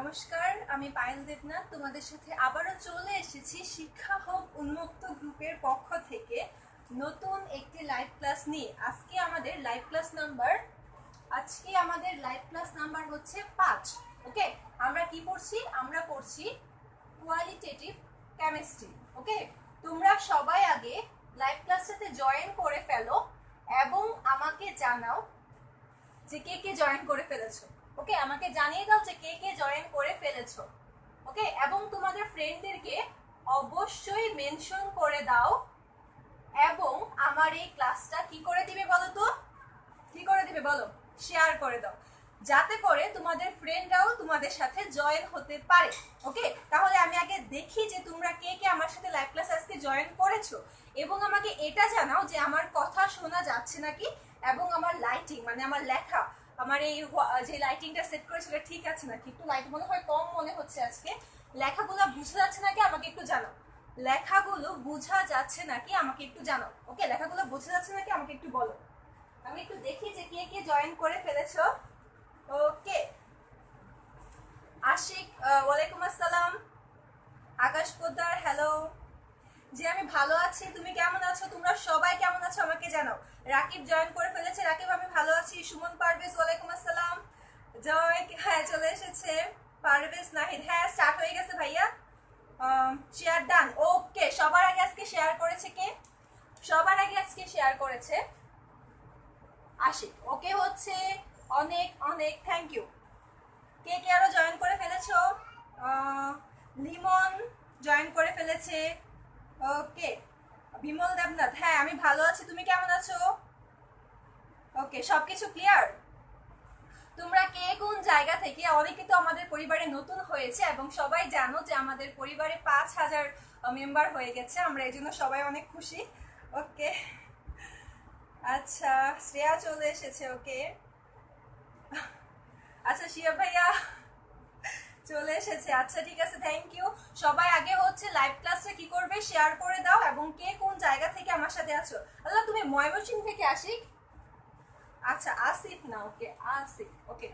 নমস্কার, আমি পায়েল দেবনাথ তোমাদের সাথে আবারও চলে এসেছি শিক্ষা হোক উন্মুক্ত গ্রুপের পক্ষ থেকে নতুন একটি লাইভ ক্লাস নিয়ে। আজকে আমাদের লাইভ ক্লাস নাম্বার হচ্ছে 5। ওকে, আমরা কি পড়ছি? আমরা পড়ছি কোয়ালিটেটিভ কেমিস্ট্রি। ওকে, তোমরা সবাই আগে লাইভ ক্লাসটাতে জয়েন করে ফেলো এবং আমাকে জানাও যে কে কে জয়েন করে ফেলেছো। ওকে, আমাকে জানিয়ে দাও যে কে কে জয়েন করে ফেলেছো। ওকে, এবং তোমাদের ফ্রেন্ডদেরকে অবশ্যই মেনশন করে দাও এবং আমার এই ক্লাসটা কি করে দিবে বলো তো? কি করে দিবে বলো? শেয়ার করে দাও, যাতে করে তোমাদের ফ্রেন্ডরাও তোমাদের সাথে জয়েন হতে পারে। ওকে, তাহলে আমি আগে দেখি যে তোমরা কে কে আমার সাথে লাইভ ক্লাস আজকে জয়েন করেছো এবং আমাকে এটা জানাও যে আমার কথা শোনা যাচ্ছে নাকি এবং আমার লাইটিং মানে আমার লেখা, আমার এই যে লাইটিংটা সেট করেছে সেটা ঠিক আছে নাকি। একটু লাইট মনে হয় কম মনে হচ্ছে আজকে। লেখাগুলো বোঝা যাচ্ছে নাকি আমাকে একটু জানাও। লেখাগুলো বোঝা যাচ্ছে নাকি আমাকে একটু জানাও। ওকে, লেখাগুলো বোঝা যাচ্ছে নাকি আমাকে একটু বলো। আমি একটু দেখি যে কে কে জয়েন করে ফেলেছো। ওকে, আশিক ওয়ালাইকুম আসসালাম। আকাশ পোদ্দার হ্যালো। যে আমি ভালো আছি, তুমি কেমন আছো? তোমরা সবাই কেমন আছো আমাকে জানাও। রাকিব জয়েন করে ফেলেছে। রাকিব আমি ভালো আছি। সুমন পারভেজ ওয়ালাইকুম আসসালাম। জয় হ্যাঁ চলে এসেছে। পারভেজ নাহিদ হ্যাঁ স্টার্ট হয়ে গেছে ভাইয়া। Share done. ওকে, সবার আগে আজকে শেয়ার করেছে কে? সবার আগে আজকে শেয়ার করেছে আশিক। ওকে হচ্ছে, অনেক অনেক থ্যাংক ইউ। কে কে আরো জয়েন করে ফেলেছো? লিমন জয়েন করে ফেলেছে। ওকে, বিমল দেবনাথ হ্যাঁ আমি ভালো আছি, তুমি কেমন আছো? ওকে, সবকিছু ক্লিয়ার? তোমরা কে কোন জায়গা থেকে? অনেকে তো আমাদের পরিবারে নতুন হয়েছে এবং সবাই জানো যে আমাদের পরিবারে 5,000 মেম্বার হয়ে গেছে। আমরা এই জন্য সবাই অনেক খুশি। ওকে, আচ্ছা শ্রেয়া চলে এসেছে। ওকে, আচ্ছা শিয়া ভাইয়া চলে এসেছে। আচ্ছা ঠিক আছে, থ্যাংক ইউ। সবাই আগে হচ্ছে লাইভ ক্লাসটা কি করবে, শেয়ার করে দাও এবং কে কোন জায়গা থেকে আমার সাথে আছো। আল্লাহ, তুমি ময়মনসিংহ থেকে আশিক? আচ্ছা আসিফ না, ওকে আসিফ। ওকে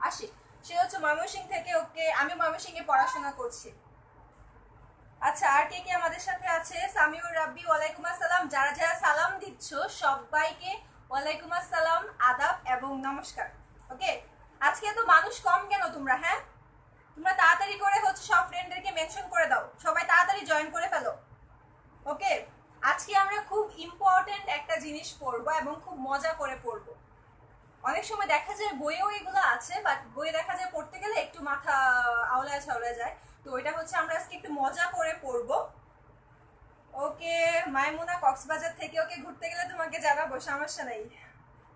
আশিক, সে হচ্ছে ময়মনসিংহ থেকে। ওকে, আমি ময়মনসিংহে পড়াশোনা করছি। আচ্ছা, আর কে কে আমাদের সাথে আছে? সামিউর রাব্বি ওয়ালাইকুম আসসালাম। যারা যারা সালাম দিচ্ছ সবাইকে ওয়ালাইকুম আসসালাম, আদাব এবং নমস্কার। ওকে, আজকে তো মানুষ কম কেন তোমরা? হ্যাঁ, তোমরা তাড়াতাড়ি করে হচ্ছে সব ফ্রেন্ডদেরকে মেনশন করে দাও, সবাই তাড়াতাড়ি জয়েন করে ফেলো। ওকে, আজকে আমরা খুব ইম্পর্টেন্ট একটা জিনিস পড়বো এবং খুব মজা করে পড়বো। অনেক সময় দেখা যায় বইয়েও এগুলো আছে, বাট বইয়ে দেখা যায় পড়তে গেলে একটু মাথা আওলায় ছাওলায় যায়। তো এটা হচ্ছে আমরা আজকে একটু মজা করে পড়বো। ওকে, মাইমুনা কক্সবাজার থেকে। ওকে, ঘুরতে গেলে তোমাকে জানাবো, সমস্যা নেই।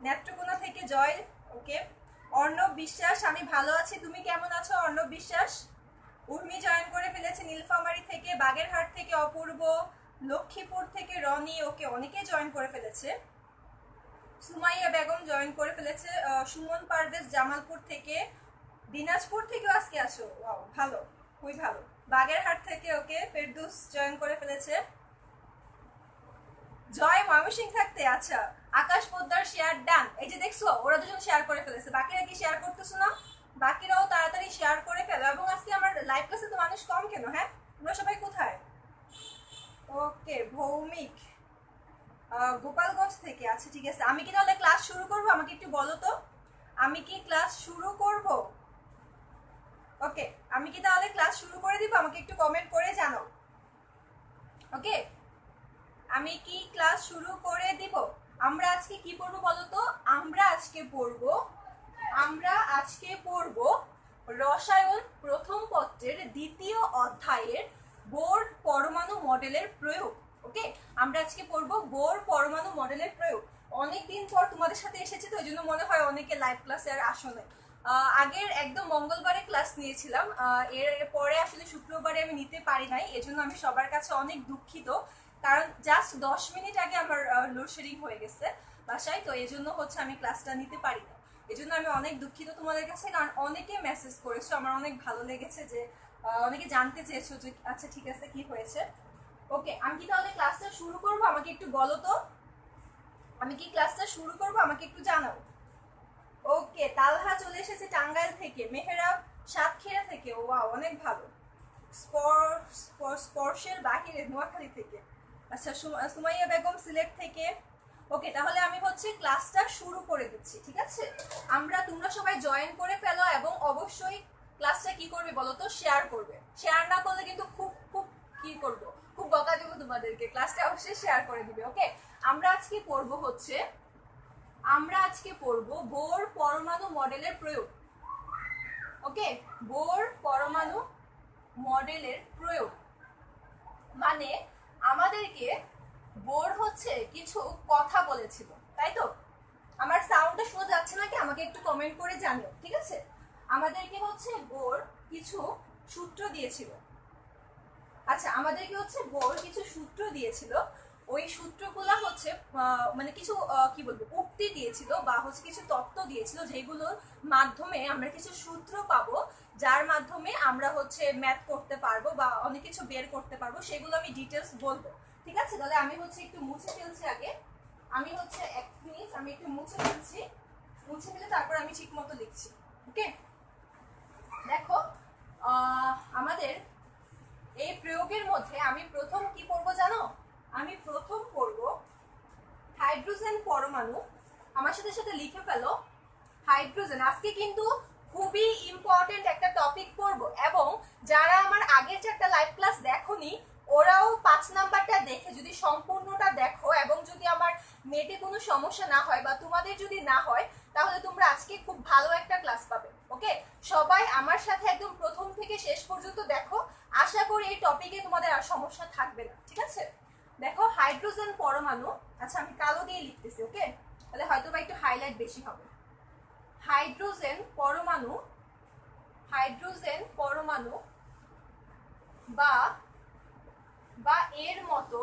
নেত্রকোনা থেকে জয়। ওকে, অর্ণব বিশ্বাস আমি ভালো আছি, তুমি কেমন আছো অর্ণব বিশ্বাস? উর্মি জয়েন করে ফেলেছে নীলফামারী থেকে। বাগেরহাট থেকে অপূর্ব। লক্ষ্মীপুর থেকে রনি। ওকে, অনেকে জয়েন করে ফেলেছে। সুমাইয়া বেগম জয়েন করে ফেলেছে। সুমন পারভেজ জামালপুর থেকে। দিনাজপুর থেকেও আজকে আসো, ওয়াও ভালো, খুবই ভালো। বাগেরহাট থেকে ওকে ফেরদৌস জয়েন করে ফেলেছে। জয় ময়মনসিংহ থাকতে। আচ্ছা, আকাশ পোদ্দার শেয়ার ডান। এই যে দেখছো ওরা দুজন শেয়ার করে ফেলেছে, বাকিরা কি শেয়ার করতেছো না? বাকিরাও তাড়াতাড়ি শেয়ার করে ফেলো। এবং আজকে আমার লাইভ ক্লাসে তো মানুষ কম কেন? হ্যাঁ, তোমরা সবাই কোথায়? ওকে, ভৌমিক গোপালগঞ্জ থেকে। আচ্ছা ঠিক আছে, আমি কি তাহলে ক্লাস শুরু করবো? আমাকে একটু বলো তো, আমি কি ক্লাস শুরু করব? ওকে, আমি কি তাহলে ক্লাস শুরু করে দিব? আমাকে একটু কমেন্ট করে জানাও। ওকে, আমি কি ক্লাস শুরু করে দিব? আমরা আজকে কি পড়বো বলো তো? আমরা আজকে পড়বো রসায়ন প্রথম পত্রের দ্বিতীয় অধ্যায়ের বোর পরমাণু মডেলের প্রয়োগ। ওকে, আমরা আজকে পড়বো বোর পরমাণু মডেলের প্রয়োগ। অনেকদিন পর তোমাদের সাথে এসেছে তো ওই জন্য মনে হয় অনেকে লাইভ ক্লাসে আর আসো নাই। আগের একদম মঙ্গলবারে ক্লাস নিয়েছিলাম, এর পরে আসলে শুক্রবারে আমি নিতে পারি নাই। এজন্য আমি সবার কাছে অনেক দুঃখিত, কারণ জাস্ট 10 মিনিট আগে আমার লোডশেডিং হয়ে গেছে বাসায়। তো এই জন্য হচ্ছে আমি ক্লাসটা নিতে পারি না। এই জন্য আমি অনেক দুঃখিত তোমাদের কাছে, কারণ অনেকে মেসেজ করেছো, আমার অনেক ভালো লেগেছে যে অনেকে জানতে চেয়েছো যে আচ্ছা ঠিক আছে কি হয়েছে। ওকে, আমি কি তাহলে ক্লাসটা শুরু করবো? আমাকে একটু বলো তো, আমি কি ক্লাসটা শুরু করবো? আমাকে একটু জানাও। ওকে, তালহা চলে এসেছে টাঙ্গাইল থেকে। মেহরাব সাতক্ষীরা থেকে, ওয়াও অনেক ভালো। স্পর্শের বাহিরে, নোয়াখালী থেকে। আচ্ছা, সুমাইয়া বেগম সিলেট থেকে। ওকে, তাহলে আমি হচ্ছে ক্লাসটা শুরু করে দিচ্ছি, ঠিক আছে? তোমরা সবাই জয়েন করে ফেলো এবং অবশ্যই ক্লাসটা কি করবে বলো তো, শেয়ার করবে। শেয়ার না করলে কিন্তু খুব খুব কি করব, খুব বকা দেবো তোমাদেরকে। ক্লাসটা অবশ্যই শেয়ার করে দিবে। ওকে, আমরা আজকে পড়বো বোর পরমাণু মডেলের প্রয়োগ। ওকে, বোর পরমাণু মডেলের প্রয়োগ মানে আমাদেরকে বোর হচ্ছে কিছু কথা বলেছিল, তাই তো? আমার সাউন্ডটা শোনা যাচ্ছে নাকি আমাকে একটু কমেন্ট করে জানিও, ঠিক আছে? আমাদেরকে হচ্ছে বোর কিছু সূত্র দিয়েছিল। আচ্ছা, আমাদেরকে হচ্ছে বোর কিছু সূত্র দিয়েছিল। ওই সূত্রগুলো হচ্ছে মানে কিছু কি বলবো, উক্তি দিয়েছিল বা হচ্ছে কিছু তত্ত্ব দিয়েছিল, যেগুলোর মাধ্যমে আমরা কিছু সূত্র পাবো, যার মাধ্যমে আমরা হচ্ছে ম্যাথ করতে পারবো বা অনেক কিছু বের করতে পারবো। সেগুলো আমি ডিটেলস বলবো, ঠিক আছে? তাহলে আমি হচ্ছে একটু মুছে ফেলছি আগে। আমি হচ্ছে এক মিনিট, আমি একটু মুছে ফেলছি। মুছে ফেলে তারপর আমি ঠিক মতো লিখছি। ওকে, দেখো আমাদের এই প্রয়োগের মধ্যে আমি প্রথম কি পড়বো জানো? আমি প্রথম পড়ব হাইড্রোজেন পরমাণু। আমার সাথে সাথে লিখে ফেলো হাইড্রোজেন। আজকে কিন্তু খুবই ইম্পর্টেন্ট একটা টপিক পড়বো, এবং যারা আমার আগের চারটা লাইভ ক্লাস দেখোনি ওরাও 5 নাম্বারটা দেখে যদি সম্পূর্ণটা দেখো, এবং যদি আমার নেটে কোনো সমস্যা না হয় বা তোমাদের যদি না হয়, তাহলে তোমরা আজকে খুব ভালো একটা ক্লাস পাবে। ওকে, সবাই আমার সাথে একদম প্রথম থেকে শেষ পর্যন্ত দেখো। আশা করি এই টপিকে তোমাদের আর সমস্যা থাকবে না, ঠিক আছে? দেখো হাইড্রোজেন পরমাণু। আচ্ছা, আমি কালো দিয়ে লিখতেছি। ওকে, তাহলে হয়তো বা একটু হাইলাইট বেশি হবে। হাইড্রোজেন পরমাণু বা এর মতো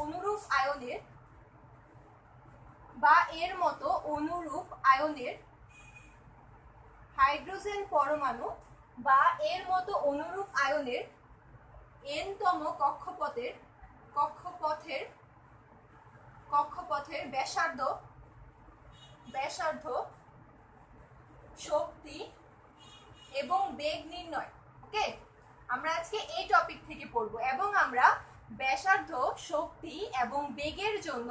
অনুরূপ আয়নের হাইড্রোজেন পরমাণু বা এর মতো অনুরূপ আয়নের n-তম কক্ষপথের ব্যাসার্ধ, শক্তি এবং বেগ নির্ণয়। ওকে, আমরা আজকে এই টপিক থেকে পড়বো, এবং আমরা ব্যাসার্ধ, শক্তি এবং বেগের জন্য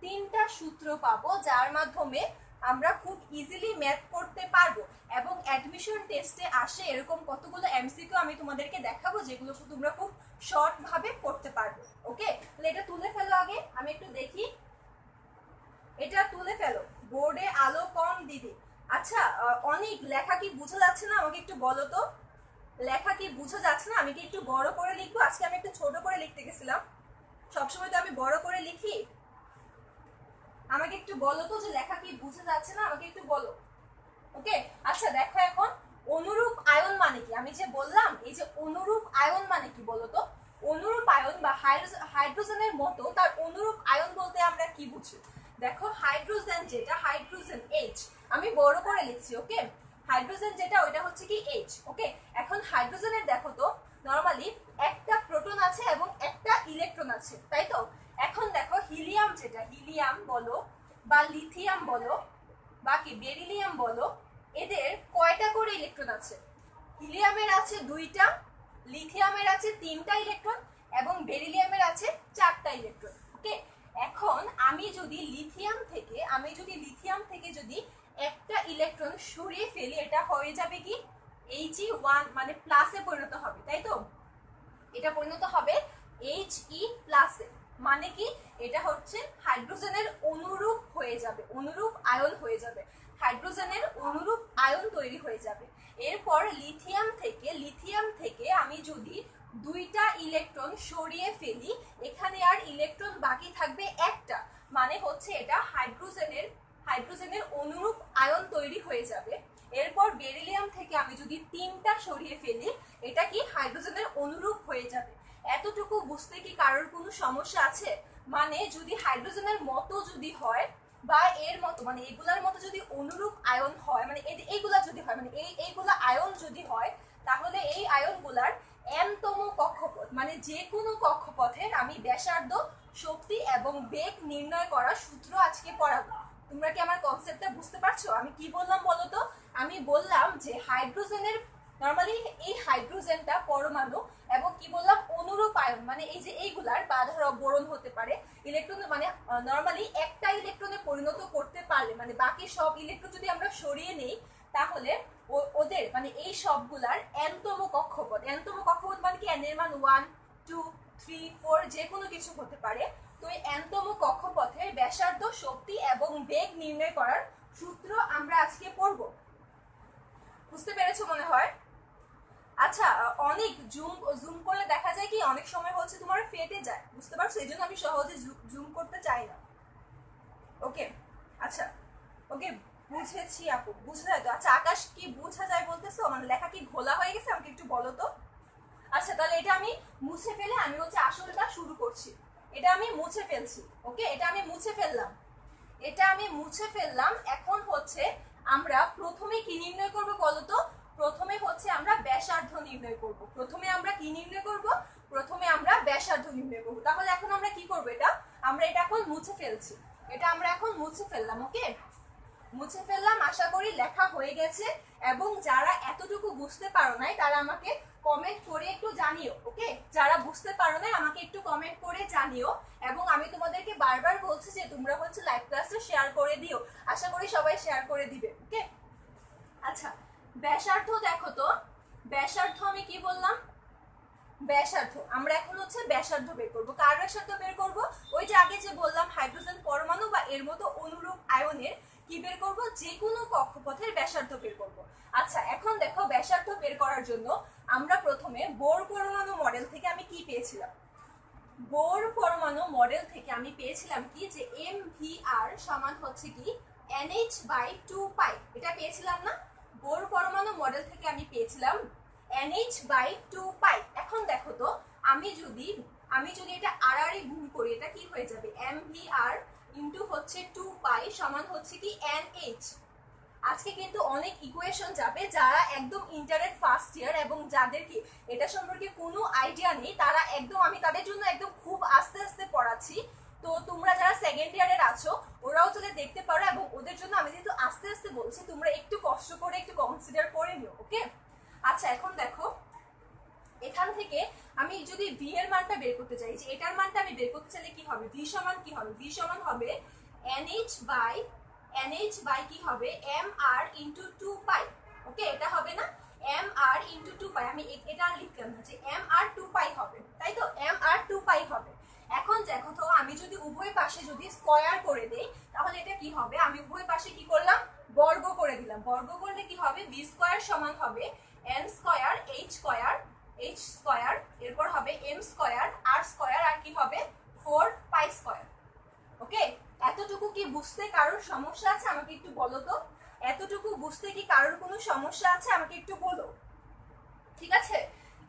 3টা সূত্র পাবো, যার মাধ্যমে আমরা খুব ইজিলি ম্যাথ করতে পারবো। এবং অ্যাডমিশন টেস্টে আসে এরকম কতগুলো এমসিকিউ আমি তোমাদেরকে দেখাবো, যেগুলো তোমরা খুব শর্ট ভাবে করতে পারবে। ওকে, তাহলে এটা তুলে ফেলো আগে, আমি একটু দেখি। এটা তুলে ফেলো। বোর্ডে আলো কম দিদি। আচ্ছা, অনেক লেখা কি বোঝা যাচ্ছে না? আমাকে একটু বলো তো, লেখা কি বোঝা যাচ্ছে না? আমি কি একটু বড় করে লিখবো? আজকে আমি একটু ছোট করে লিখতে গেছিলাম, সবসময় তো আমি বড় করে লিখি। আমাকে একটু বলো তো যে লেখা কি বোঝা যাচ্ছে না, আমাকে একটু বলো। ওকে, আচ্ছা দেখো এখন অনুরূপ আয়ন মানে কি? আমি যে বললাম, এই যে অনুরূপ আয়ন মানে কি বলো তো? অনুরূপ আয়ন বা হাইড্রোজেনের মতো তার অনুরূপ আয়ন বলতে আমরা কি বুঝি? দেখো হাইড্রোজেন যেটা, হাইড্রোজেন H, আমি বড় করে লিখছি। ওকে, হাইড্রোজেন যেটা ওইটা হচ্ছে কি H। ওকে, এখন হাইড্রোজেনের দেখো তো নরমালি একটা প্রোটন আছে এবং একটা ইলেকট্রন আছে, তাই তো? এখন দেখো হিলিয়াম যেটা, হিলিয়াম বলো বা লিথিয়াম বলো বা কি বেরিলিয়াম বলো, এদের কয়টা করে ইলেকট্রন আছে? হিলিয়ামের আছে 2টা, লিথিয়ামের আছে 3টা ইলেকট্রন এবং বেরিলিয়ামের আছে 4টা ইলেকট্রন। ওকে, এখন আমি যদি লিথিয়াম থেকে যদি একটা ইলেকট্রন সরিয়ে ফেলি, এটা হয়ে যাবে কি He1, মানে প্লাসে পরিণত হবে, তাই তো? এটা পরিণত হবে He প্লাসে। মানে কি, এটা হচ্ছে হাইড্রোজেনের অনুরূপ হয়ে যাবে, অনুরূপ আয়ন হয়ে যাবে, হাইড্রোজেনের অনুরূপ আয়ন তৈরি হয়ে যাবে। এরপর লিথিয়াম থেকে আমি যদি 2টা ইলেকট্রন সরিয়ে ফেলি, এখানে আর ইলেকট্রন বাকি থাকবে একটা, মানে হচ্ছে এটা হাইড্রোজেনের অনুরূপ আয়ন তৈরি হয়ে যাবে। এরপর বেরিলিয়াম থেকে আমি যদি 3টা সরিয়ে ফেলি, এটা কি হাইড্রোজেনের অনুরূপ হয়ে যাবে। এতটুকু বুঝতে কি কারোর কোনো সমস্যা আছে? মানে যদি হাইড্রোজেনের মতো যদি হয় বা এর মতো, মানে এগুলার মতো যদি অনুরূপ আয়ন হয়, মানে এইগুলা যদি হয়, মানে এইগুলা আয়ন যদি হয়, তাহলে এই আয়নগুলার n-তম কক্ষপথ, মানে যে কোনো কক্ষপথের আমি ব্যাসার্ধ, শক্তি এবং বেগ নির্ণয় করার সূত্র আজকে পড়াবো। তোমরা কি আমার কনসেপ্টটা বুঝতে পারছো? আমি কি বললাম বলো তো? আমি বললাম যে হাইড্রোজেনের নরমালি এই হাইড্রোজেনটা পরমাণু এবং কি বললাম অনুরূপ আয়ন, মানে এই যে এইগুলার বা ধরো বোরন হতে পারে ইলেকট্রন, মানে নরমালি একটা ইলেকট্রনে পরিণত করতে পারলে মানে বাকি সব ইলেকট্রন যদি আমরা সরিয়ে নেই তাহলে ওদের মানে এই সবগুলার এনতম কক্ষপথ, এনতম কক্ষপথ মানে কি, এন এর মান 1 2 3 4 যে কোনো কিছু হতে পারে। তো এই এনতম কক্ষপথের ব্যাসার্ধ, শক্তি এবং বেগ নির্ণয় করার সূত্র আমরা আজকে পড়ব। বুঝতে পেরেছো মনে হয়? আচ্ছা, অনেক জুম করলে দেখা যায় কি অনেক সময় হচ্ছে তোমার ফেটে যায়, বুঝতে পারছো? এই জন্য আমি সহজে জুম করতে চাই না। ওকে, আচ্ছা, ওকে, বুঝেছি আপু, বুঝা যায় তো? আচ্ছা, আকাশ কি বোঝা যায় বলতেছো? মানে লেখা কি ঘোলা হয়ে গেছে? আমাকে একটু বলো তো। আচ্ছা, তাহলে এটা আমি মুছে ফেলে আমি হচ্ছে আসলটা শুরু করছি। এটা আমি মুছে ফেলছি। ওকে, এটা আমি মুছে ফেললাম, এটা আমি মুছে ফেললাম। এখন হচ্ছে আমরা প্রথমে কি নির্ণয় করব বলো তো? প্রথমে হচ্ছে আমরা ব্যাসার্ধ নির্ণয় করব। প্রথমে আমরা কি নির্ণয় করব? প্রথমে আমরা ব্যাসার্ধ নির্ণয় করব। তাহলে এখন আমরা কি করব? এটা আমরা এটা এখন মুছে ফেলছি, এটা আমরা এখন মুছে ফেললাম। ওকে, মুছে ফেললাম। আশা করি লেখা হয়ে গেছে এবং যারা এতটুকু বুঝতে পারো নাই তারা আমাকে কমেন্ট করে একটু জানিও। ওকে, যারা বুঝতে পারো নাই আমাকে একটু কমেন্ট করে জানিও এবং আমি তোমাদেরকে বারবার বলছি যে তোমরা হচ্ছে লাইভ ক্লাসটা শেয়ার করে দিও। আশা করি সবাই শেয়ার করে দিবে। ওকে, আচ্ছা, ব্যাসার্ধ দেখো তো, ব্যাসার্ধ আমি কি বললাম? ব্যাসার্ধ আমরা এখন হচ্ছে ব্যাসার্ধ বের করব। কার ব্যাসার্ধ বের করব? ওই যে আগে যে বললাম হাইড্রোজেন পরমাণু বা এর মতো অনুরূপ আয়নের কি বের করব? যে কোনো কক্ষপথের ব্যাসার্ধ বের করব। আচ্ছা, এখন দেখো ব্যাসার্ধ বের করার জন্য আমরা প্রথমে বোর পরমাণু মডেল থেকে আমি কি পেয়েছিলাম? বোর পরমাণু মডেল থেকে আমি পেয়েছিলাম কি যে MVR সমান হচ্ছে কি NH/2 এটা পেয়েছিলাম না? বোর পরমাণু মডেল থেকে আমি পেয়েছিলাম NH/2। এখন দেখো তো আমি যদি এটা আড়াআড়ি গুণ করি এটা কি হয়ে যাবে? MVR ইনটু হচ্ছে 2 সমান হচ্ছে কি NH। আজকে কিন্তু অনেক ইকুয়েশন যাবে, যারা একদম ইন্টারের ফার্স্ট ইয়ার এবং যাদের কি এটা সম্পর্কে কোনো আইডিয়া নেই তারা একদম, আমি তাদের জন্য একদম খুব আস্তে আস্তে পড়াচ্ছি। তো তোমরা যারা সেকেন্ড ইয়ারের আছো ওরাও চলে দেখতে পারো এবং ওদের জন্য আমি যেহেতু আস্তে আস্তে বলছি তোমরা একটু কষ্ট করে একটু কনসিডার করে নিও। ওকে, আচ্ছা, এখন দেখো এখান থেকে আমি যদি ভি এর মানটা বের করতে চাই, যে এটার মানটা আমি বের করতে চাইলে কি হবে? ভি সমান কি হবে? ভি সমান হবে NH বাই কি হবে? MR ইনটু 2 ওকে, এটা হবে না? MR ইনটু 2 আমি এটা লিখলাম না যে MR 2 হবে, তাই তো? MR 2 হবে। এখন দেখো তো আমি যদি উভয় পাশে যদি স্কয়ার করে দেই তাহলে এটা কি হবে? আমি উভয় পাশে কি করলাম? বর্গ করে দিলাম। বর্গ করলে কি হবে? ভি স্কয়ার সমান হবে N স্কয়ার H স্কয়ার, এরপর হবে M স্কয়ার R স্কয়ার, আর কি হবে? 4 স্কয়ার। ওকে, এতটুকু কি বুঝতে কারোর সমস্যা আছে? আমাকে একটু বলো তো, এতটুকু বুঝতে কি কারোর কোনো সমস্যা আছে? আমাকে একটু বলো, ঠিক আছে?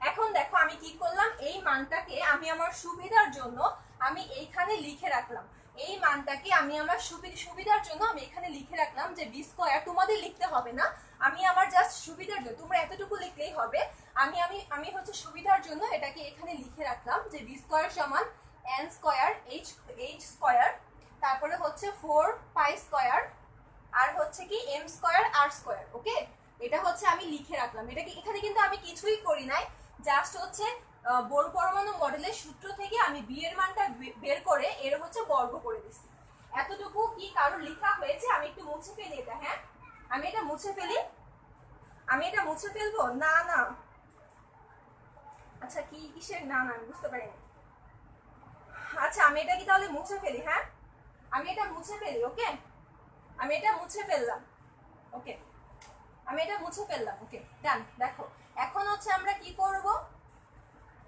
এখন দেখো আমি কি করলাম, এই মানটাকে আমি আমার সুবিধার জন্য আমি এইখানে লিখে রাখলাম। এই মানটাকে আমি আমার সুবিধার জন্য আমি এখানে লিখে রাখলাম যে ভি স্কয়ার। তোমাদের লিখতে হবে না, আমি আমার জাস্ট সুবিধার জন্য, তোমরা এতটুকু লিখলেই হবে। আমি আমি আমি হচ্ছে সুবিধার জন্য এটাকে এখানে লিখে রাখলাম যে ভি স্কয়ার সমান N স্কয়ার H স্কয়ার, তারপরে হচ্ছে 4 স্কয়ার, আর হচ্ছে কি M square R square. Okay, এটা হচ্ছে আমি লিখে রাখলাম। এটাকে এখানে কিন্তু আমি কিছুই করি নাই, জাস্ট হচ্ছে বোর পরমাণু মডেলের সূত্র থেকে আমি বি এর মানটা বের করে এর হচ্ছে বর্গ করে দিচ্ছি। এতটুকু কি কারোর লেখা হয়েছে? আমি একটু মুছে ফেলি এটা। হ্যাঁ, আমি এটা মুছে ফেলি, আমি এটা মুছে ফেলবো। না না, আচ্ছা, কি কিসের না না, আমি বুঝতে পারিনি। আচ্ছা, আমি এটা কি তাহলে মুছে ফেলি? হ্যাঁ, আমি এটা মুছে ফেলি। ওকে, আমি এটা মুছে ফেললাম। ওকে, আমি এটা মুছে ফেললাম। ওকে, ডান। দেখো এখন হচ্ছে আমরা কি করব?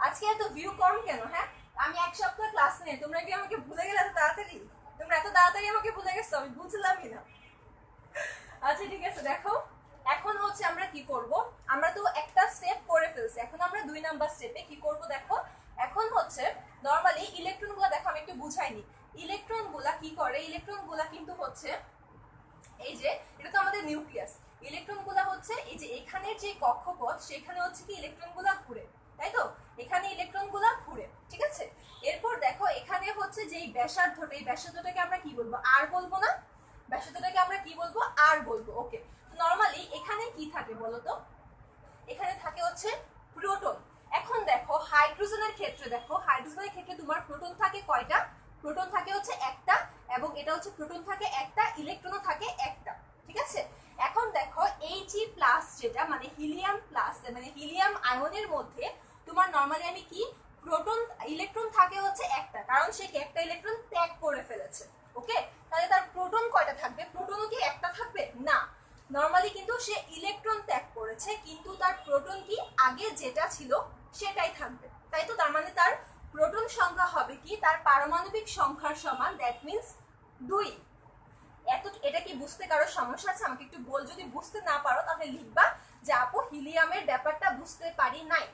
আজকে এত ভিউ কম কেন? হ্যাঁ, আমি এক সপ্তাহ ক্লাস নেই, তোমরা কি আমাকে ভুলে গেলে এত তাড়াতাড়ি? তোমরা এত তাড়াতাড়ি আমাকে ভুলে গেছো? আমি বুঝলামই না। আচ্ছা, ঠিক আছে, দেখো এখন হচ্ছে আমরা কি করব? আমরা তো একটা স্টেপ করে ফেলছি, এখন আমরা 2 নাম্বার স্টেপে কি করব দেখো। এখন হচ্ছে নরমালি ইলেকট্রনগুলো দেখো, আমি একটু বুঝাইনি। ইলেকট্রনগুলা কি করে? ইলেকট্রনগুলা কিন্তু হচ্ছে এই যে এটা তো আমাদের নিউক্লিয়াস, ইলেকট্রনগুলা হচ্ছে এই যে এখানের যে কক্ষপথ সেখানে হচ্ছে কি ইলেকট্রনগুলা ঘুরে, তাই তো? এখানে ইলেকট্রনগুলা ঘুরে, ঠিক আছে? এরপর দেখো এখানে হচ্ছে যে ব্যাসার্ধটা, এই ব্যাসার্ধটাকে আমরা কি বলবো? আর বলবো না? ব্যাসার্ধটাকে আমরা কি বলবো, আর বলবো। ওকে, নরমালি এখানে কি থাকে বলতো, এখানে থাকে হচ্ছে প্রোটন। এখন দেখো হাইড্রোজেনের ক্ষেত্রে, দেখো হাইড্রোজেনের ক্ষেত্রে তোমার প্রোটন থাকে কয়টা, প্রোটন থাকে হচ্ছে একটা, এবং এটা হচ্ছে প্রোটন থাকে একটা, ইলেকট্রনও থাকে একটা, ঠিক আছে। এখন দেখো He প্লাস যেটা মানে হিলিয়াম প্লাস মানে হিলিয়াম আয়নের মধ্যে তোমার নরমালি আমি কি প্রোটন ইলেকট্রন থাকে হচ্ছে একটা, কারণ সে একটা ইলেকট্রন ত্যাগ করে ফেলেছে। ওকে, তাহলে তার প্রোটন কয়টা থাকবে, প্রোটনও কি একটা থাকবে না, নরমালি কিন্তু সে ইলেকট্রন ত্যাগ করেছে, কিন্তু তার প্রোটন কি আগে যেটা ছিল সেটাই থাকবে, তাই তো। তার মানে তার প্রোটন সংখ্যা হবে কি তার পারমাণবিক সংখ্যার সমান, দ্যাট মিন্স 2। এটা কি বুঝতে কারো সমস্যা আছে আমাকে একটু বল, যদি বুঝতে না পারো তাহলে লিখবা যে আপু হিলিয়ামের ব্যাপারটা বুঝতে পারি নাই,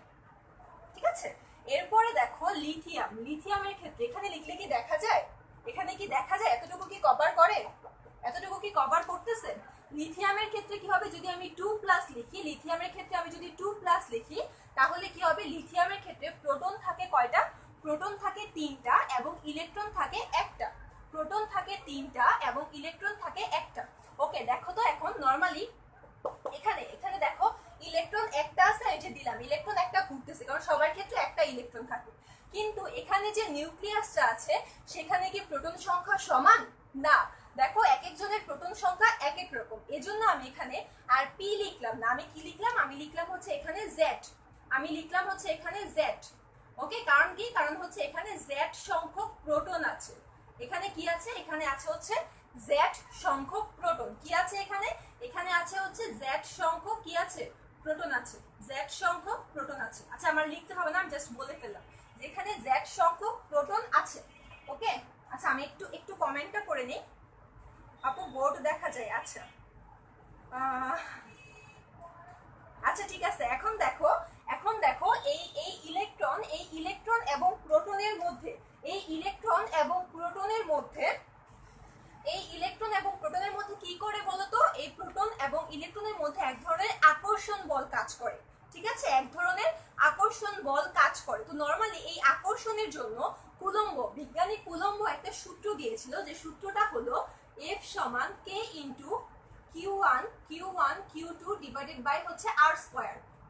ঠিক আছে। এরপরে দেখো লিথিয়াম, লিথিয়ামের ক্ষেত্রে এখানে লিখলে কি দেখা যায়, এখানে কি দেখা যায়, এতটুকু কি কভার করে, এতটুকু কি কভার করতেছে। লিথিয়ামের ক্ষেত্রে কি হবে, যদি আমি 2+ লিখি, লিথিয়ামের ক্ষেত্রে আমি যদি 2+ লিখি তাহলে কি হবে, লিথিয়ামের ক্ষেত্রে প্রোটন থাকে কয়টা, প্রোটন থাকে 3টা এবং ইলেকট্রন থাকে একটা, প্রোটন থাকে 3টা এবং ইলেকট্রন থাকে একটা। ওকে, দেখো তো এখন নরমালি এখানে এখানে দেখো ইলেকট্রন একটা আছে, এই যে দিলাম ইলেকট্রন একটা ঘুরতেছে, কারণ সবার ক্ষেত্রে একটা ইলেকট্রন থাকে, কিন্তু এখানে যে নিউক্লিয়াসটা আছে সেখানে কি প্রোটন সংখ্যা সমান না, দেখো এক একজনের প্রোটন সংখ্যা এক এক রকম, এজন্য আমি এখানে আর পি লিখলাম না, আমি কি লিখলাম, আমি লিখলাম হচ্ছে এখানে জেড, আমি লিখলাম হচ্ছে এখানে জেড। ওকে, কারণ কি, কারণ হচ্ছে এখানে জেড সংখ্যক প্রোটন আছে, এখানে কি আছে, এখানে আছে হচ্ছে জেড সংখ্যক প্রোটন, কি আছে এখানে, এখানে আছে হচ্ছে জেড সংখ্যক কি আছে, প্রোটন আছে, জেড সংখ্যক প্রোটন আছে। আচ্ছা আমার লিখতে হবে না, আমি জাস্ট বলে ফেললাম যেখানে জেড সংখ্যক প্রোটন আছে। ওকে, আচ্ছা আমি একটু একটু কমেন্টটা করে নিই, আপু বোর্ড দেখা যায়, আচ্ছা আচ্ছা ঠিক আছে। এখন দেখো, এখন দেখো এই এই ইলেকট্রন, এই ইলেকট্রন এবং প্রোটনের মধ্যে, এই ইলেকট্রন এবং প্রোটনের মধ্যে, এই ইলেকট্রন এবং প্রোটনের মধ্যে কি করে বলতো, এই প্রোটন এবং ইলেকট্রনের মধ্যে এক ধরনের আকর্ষণ বল কাজ করে, ঠিক আছে, এক ধরনের আকর্ষণ বল কাজ করে। তো নরমালি এই আকর্ষণের জন্য কুলম্ব, বিজ্ঞানী কুলম্ব একটা সূত্র দিয়েছিল, যে সূত্রটা হলো F সমান K into Q1 Q2 divided by হচ্ছে R²।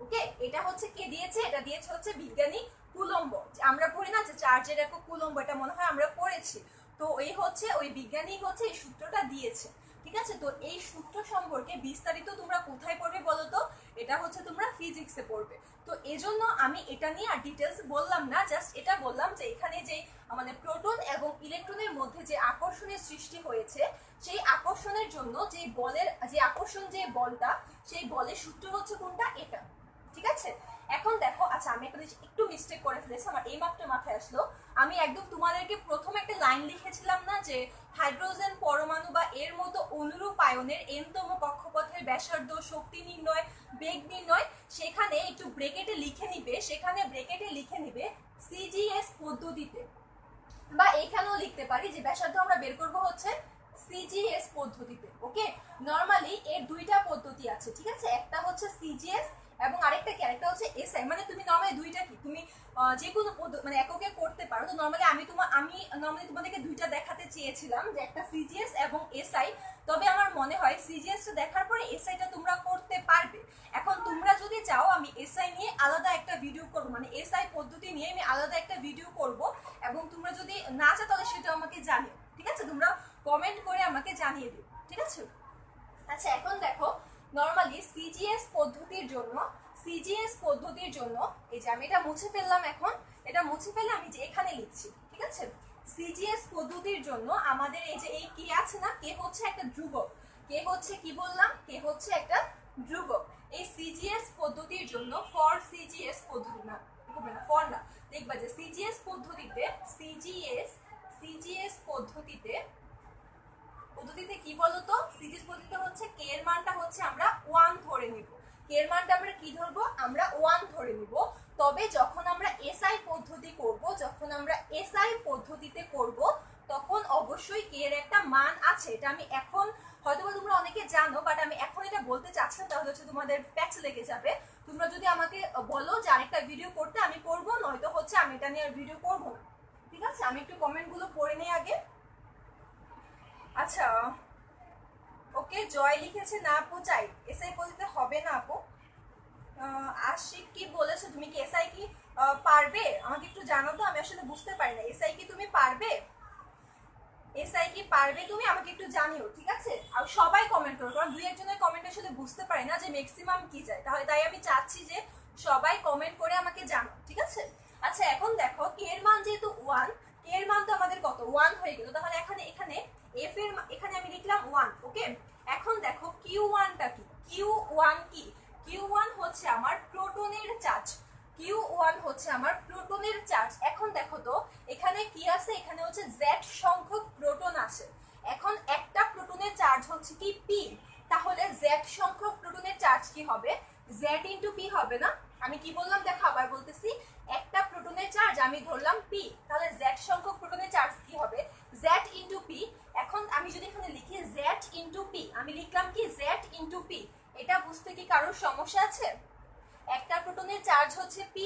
ওকে, এটা হচ্ছে কে দিয়েছে, এটা দিয়েছে হচ্ছে বিজ্ঞানী কুলম্ব। আমরা পড়ি না যে চার্জের একক কুলম্ব, এটা মনে হয় আমরা পড়েছি, তো এই হচ্ছে ওই বিজ্ঞানী হচ্ছে এই সূত্রটা দিয়েছে, ঠিক আছে। তো এই সূত্র সম্পর্কে বিস্তারিত তোমরা কোথায় পড়বে বলো তো, এটা হচ্ছে তোমরা ফিজিক্সে পড়বে। তো এজন্য আমি এটা নিয়ে আর ডিটেলস বললাম না, জাস্ট এটা বললাম যে এখানে যে আমাদের প্রোটন এবং ইলেকট্রনের মধ্যে যে আকর্ষণের সৃষ্টি হয়েছে, সেই আকর্ষণের জন্য যে বলের, যে আকর্ষণ যে বলটা, সেই বলের সূত্র হচ্ছে কোনটা, এটা, ঠিক আছে। এখন দেখো, আচ্ছা আমি একটু মিস্টেক করে ফেলেছি, আমার এই মাত্র মাথায় আসলো, আমি একদম তোমাদেরকে প্রথম একটা লাইন লিখেছিলাম না যে হাইড্রোজেন পরমাণু বা এর মতো অনুরূপ আয়নের এনতম কক্ষপথের ব্যাসার্ধ, শক্তি নির্ণয়, বেগ নির্ণয়, সেখানে একটু ব্রেকেটে লিখে নিবে, সেখানে ব্রেকেটে লিখে নিবে সিজিএস পদ্ধতিতে, বা এখানেও লিখতে পারি যে ব্যাসার্ধ আমরা বের করব হচ্ছে সিজিএস পদ্ধতিতে। ওকে, নরমালি এর দুইটা পদ্ধতি আছে, ঠিক আছে, একটা হচ্ছে সিজিএস এবং আরেকটা কি, আরেকটা হচ্ছে এসআই। মানে তুমি নরমালি দুইটা কি তুমি যে কোনো মানে এককে করতে পারো। তো নরমালি আমি নরমালি তোমাদেরকে দুইটা দেখাতে চেয়েছিলাম, যে একটা সিজিএস এবং এসআই, তবে আমার মনে হয় সিজিএসটা দেখার পরে এসআইটা তোমরা করতে পারবে। এখন তোমরা যদি চাও আমি এসআই নিয়ে আলাদা একটা ভিডিও করব, মানে এসআই পদ্ধতি নিয়ে আমি আলাদা একটা ভিডিও করব, এবং তোমরা যদি না চাও তাহলে সেটা আমাকে জানিও, ঠিক আছে, তোমরা কমেন্ট করে আমাকে জানিয়ে দিও, ঠিক আছে। আচ্ছা এখন দেখো নরমালি সিজিএস পদ্ধতির জন্য, সিজিএস পদ্ধতির জন্য এই যে আমি এটা মুছে ফেললাম, এখন এটা মুছে ফেলে আমি যে এখানে লিখছি, ঠিক আছে। সিজিএস পদ্ধতির জন্য আমাদের এই যে এই কে আছে না, কে হচ্ছে একটা ধ্রুবক, কে হচ্ছে কি বললাম, কে হচ্ছে একটা ধ্রুবক। এই সিজিএস পদ্ধতির জন্য, ফর সিজিএস পদ্ধতি না, ফর না, দেখবা যে সিজিএস পদ্ধতিতে, সিজিএস পদ্ধতিতে কি বলতো, সিরিজ পদ্ধতিতে হচ্ছে কে এর মানটা হচ্ছে আমরা 1 ধরে নিব, কে এর মানটা আমরা কি ধরবো, আমরা 1 ধরে নিব। তবে যখন আমরা এসআই পদ্ধতি করব, যখন আমরা এসআই পদ্ধতিতে করব, তখন অবশ্যই কে এর একটা মান আছে, এটা আমি এখন হয়তো তোমরা অনেকে জানো, বাট আমি এখন এটা বলতে চাচ্ছি না, তাহলে হচ্ছে তোমাদের প্যাচ লেগে যাবে। তোমরা যদি আমাকে বলো যে আরেকটা ভিডিও করতে, আমি করব, নয়তো হচ্ছে আমি এটা নিয়ে আর ভিডিও করব না, ঠিক আছে। আমি একটু কমেন্টগুলো পড়ে নেই আগে। আচ্ছা ওকে, জয় লিখেছে না আপু চাই, এসআই পদ্ধতিতে হবে না আপু। আশিক কি বলেছো, তুমি কি এসআই কি পারবে আমাকে একটু জানো তো, আমি আসলে বুঝতে পারি না। এসআই কি তুমি পারবে, এসআই কি পারবে তুমি আমাকে একটু জানিও, ঠিক আছে? আর সবাই কমেন্ট করো, কারণ দুই একজনের কমেন্ট আসলে বুঝতে পারি না যে ম্যাক্সিমাম কি যায়, তাহলে তাই আমি চাচ্ছি যে সবাই কমেন্ট করে আমাকে জানো, ঠিক আছে? আচ্ছা এখন দেখো কে এর মান যেহেতু 1, কে এর মান তো আমাদের কত 1 হয়ে গেল, তাহলে এখানে এখানে এফ এর এখানে আমি লিখলাম 1। ওকে, এখন দেখো Q1টা কি, Q1 কি, Q1 হচ্ছে আমার প্রোটনের চার্জ, Q1 হচ্ছে আমার প্রোটনের চার্জ। এখন দেখো তো এখানে কি আছে, এখানে হচ্ছে Z সংখ্যক প্রোটন আছে। এখন একটা প্রোটনের চার্জ হচ্ছে কি P, তাহলে Z সংখ্যক প্রোটনের চার্জ কি হবে, Z ইন্টু P হবে না? আমি কি বললাম দেখো আবার বলতেছি, একটা প্রোটনের চার্জ আমি ধরলাম P, তাহলে Z সংখ্যক প্রোটনের চার্জ কি হবে, Z ইন্টু P। এখন আমি যদি এখানে লিখি Z ইন্টু P, আমি লিখলাম কি Z ইন্টু P, এটা বুঝতে কি কারোর সমস্যা আছে? একটা প্রোটনের চার্জ হচ্ছে P,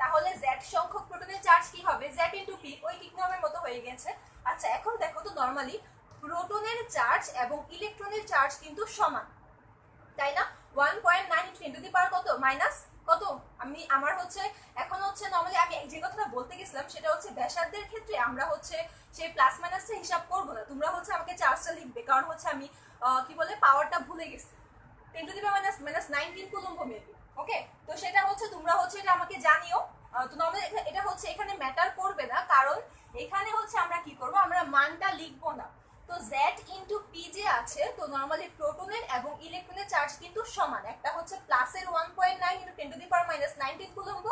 তাহলে Z সংখ্যক প্রোটনের চার্জ কি হবে, Z ইন্টু P, ওই কিকনমের মতো হয়ে গেছে। আচ্ছা এখন দেখো তো নরমালি প্রোটনের চার্জ এবং ইলেকট্রনের চার্জ কিন্তু সমান, তাই না? 1.9 × 10⁻, কত মাইনাস কত, আমি আমার হচ্ছে এখন হচ্ছে নরমালি আমি যে কথাটা বলতে গেছিলাম সেটা হচ্ছে ব্যাসার্ধের ক্ষেত্রে আমরা হচ্ছে সেই প্লাস মাইনাসটা হিসাব করবো না, তোমরা হচ্ছে আমাকে চার্জটা লিখবে, কারণ হচ্ছে আমি কি বলে পাওয়ারটা ভুলে গেছি, 10⁻⁻19 কুলম্ব মেবি। ওকে, তো সেটা হচ্ছে তোমরা হচ্ছে এটা আমাকে জানিও। তো নরমালি এটা হচ্ছে এখানে ম্যাটার করবে না, কারণ এখানে হচ্ছে আমরা কি করব, আমরা মানটা লিখবো না। তো Z ইন্টু পি যে আছে, তো নরমালি প্রোটনের এবং ইলেকট্রনের চার্জ কিন্তু সমান, একটা হচ্ছে প্লাসের 1.9 × 10⁻⁻19 কুলম্ব,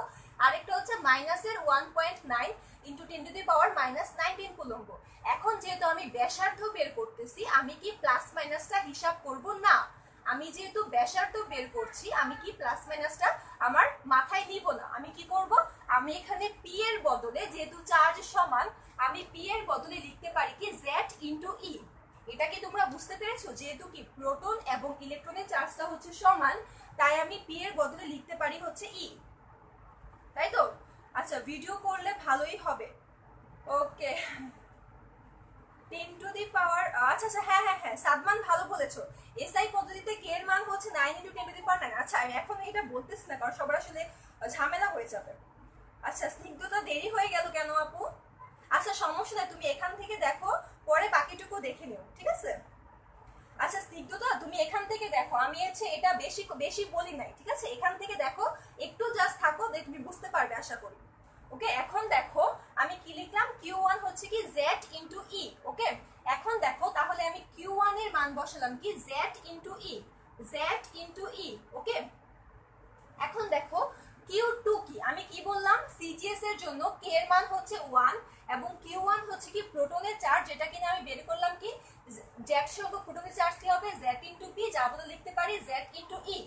আরেকটা হচ্ছে মাইনাসের 1.9 × 10⁻⁻19 কুলম্ব। এখন যেহেতু আমি ব্যাসার্ধ বের করতেছি, আমি কি প্লাস মাইনাসটা হিসাব করব না, আমি যেহেতু ব্যাসার্ধ বের করছি আমি কি প্লাস মাইনাসটা আমার মাথায় নিব না, আমি কি করব, আমি এখানে পি এর বদলে যেহেতু চার্জ সমান, আমি পি এর বদলে লিখতে পারি কি Z ইন্টু ই। এটা কি তোমরা বুঝতে পেরেছো, যেহেতু কি প্রোটন এবং ইলেকট্রনের চার্জটা হচ্ছে সমান, তাই আমি পি এর বদলে লিখতে পারি হচ্ছে ই, তাই তো? আচ্ছা ভিডিও করলে ভালোই হবে। ওকে, 10⁻, আচ্ছা আচ্ছা, হ্যাঁ হ্যাঁ হ্যাঁ সাদমান ভালো বলেছো, এসআই পদ্ধতিতে কে এর মান হচ্ছে 9 × 10⁻9। আচ্ছা আমি এখন এটা বলতেছি না, কারণ সবার আসলে ঝামেলা হয়ে যাবে। আচ্ছা স্নিগ্ধতা দেরি হয়ে গেল কেন আপু? আচ্ছা সমস্যা নাই, তুমি এখান থেকে দেখো, পরে বাকিটুকু দেখে নিও, ঠিক আছে? আচ্ছা স্নিগ্ধতা তুমি এখান থেকে দেখো, আমি হচ্ছে এটা বেশি বেশি বলি নাই, ঠিক আছে? এখান থেকে দেখো, একটু জাস্ট থাকো, তুমি বুঝতে পারবে আশা করি। ওকে, এখন দেখো আমি কি লিখলাম, Q1 হচ্ছে কি Z ইন্টু ই। ওকে, এখন দেখো তাহলে আমি Q1 এর মান বসালাম কি Z ইন্টু ই, Z ইন্টু ই। ওকে, এখন দেখো Q2 কি, আমি কি বললাম, সিজিএস এর জন্য K এর মান হচ্ছে 1 এবং Q1 হচ্ছে কি প্রোটনের চার্জ, যেটা কিনা আমি বের করলাম কি Z সংখ্যক প্রোটনের চার্জ কি হবে, Z ইন্টু P, যার বদলে লিখতে পারি Z ইন্টু ই।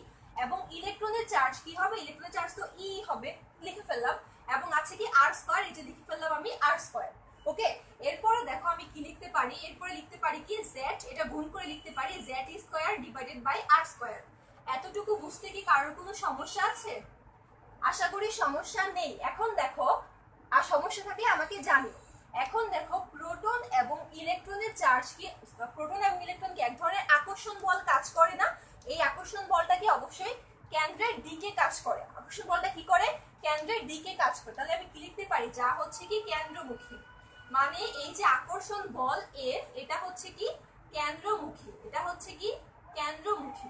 এবং ইলেকট্রনের চার্জ কি হবে, ইলেকট্রনের চার্জ তো ই হবে, লিখে ফেললাম, এবং আছে কি R স্কয়ার, এই যে লিখে ফেললাম আমি R স্কয়ার। ওকে, এরপরে দেখো আমি কি লিখতে পারি, এরপরে লিখতে পারি কি Z, এটা গুণ করে লিখতে পারি Z square divided by R square. এতটুকু বুঝতে কি কারোর কোনো সমস্যা আছে? আশা করি সমস্যা নেই। এখন দেখো, আর সমস্যা থাকলে আমাকে জানিও। এখন দেখো প্রোটন এবং ইলেকট্রনের চার্জ কি, প্রোটন এবং ইলেকট্রন কি এক ধরনের আকর্ষণ বল কাজ করে না? এই আকর্ষণ বলটা কি অবশ্যই কেন্দ্রের দিকে কাজ করে, আকর্ষণ বলটা কি করে, কেন্দ্রের দিকে কাজ করে। তাহলে আমি কি লিখতে পারি, যা হচ্ছে কি কেন্দ্রমুখী, মানে এই যে আকর্ষণ বল F, এটা হচ্ছে কি কেন্দ্রমুখী, এটা হচ্ছে কি কেন্দ্রমুখী।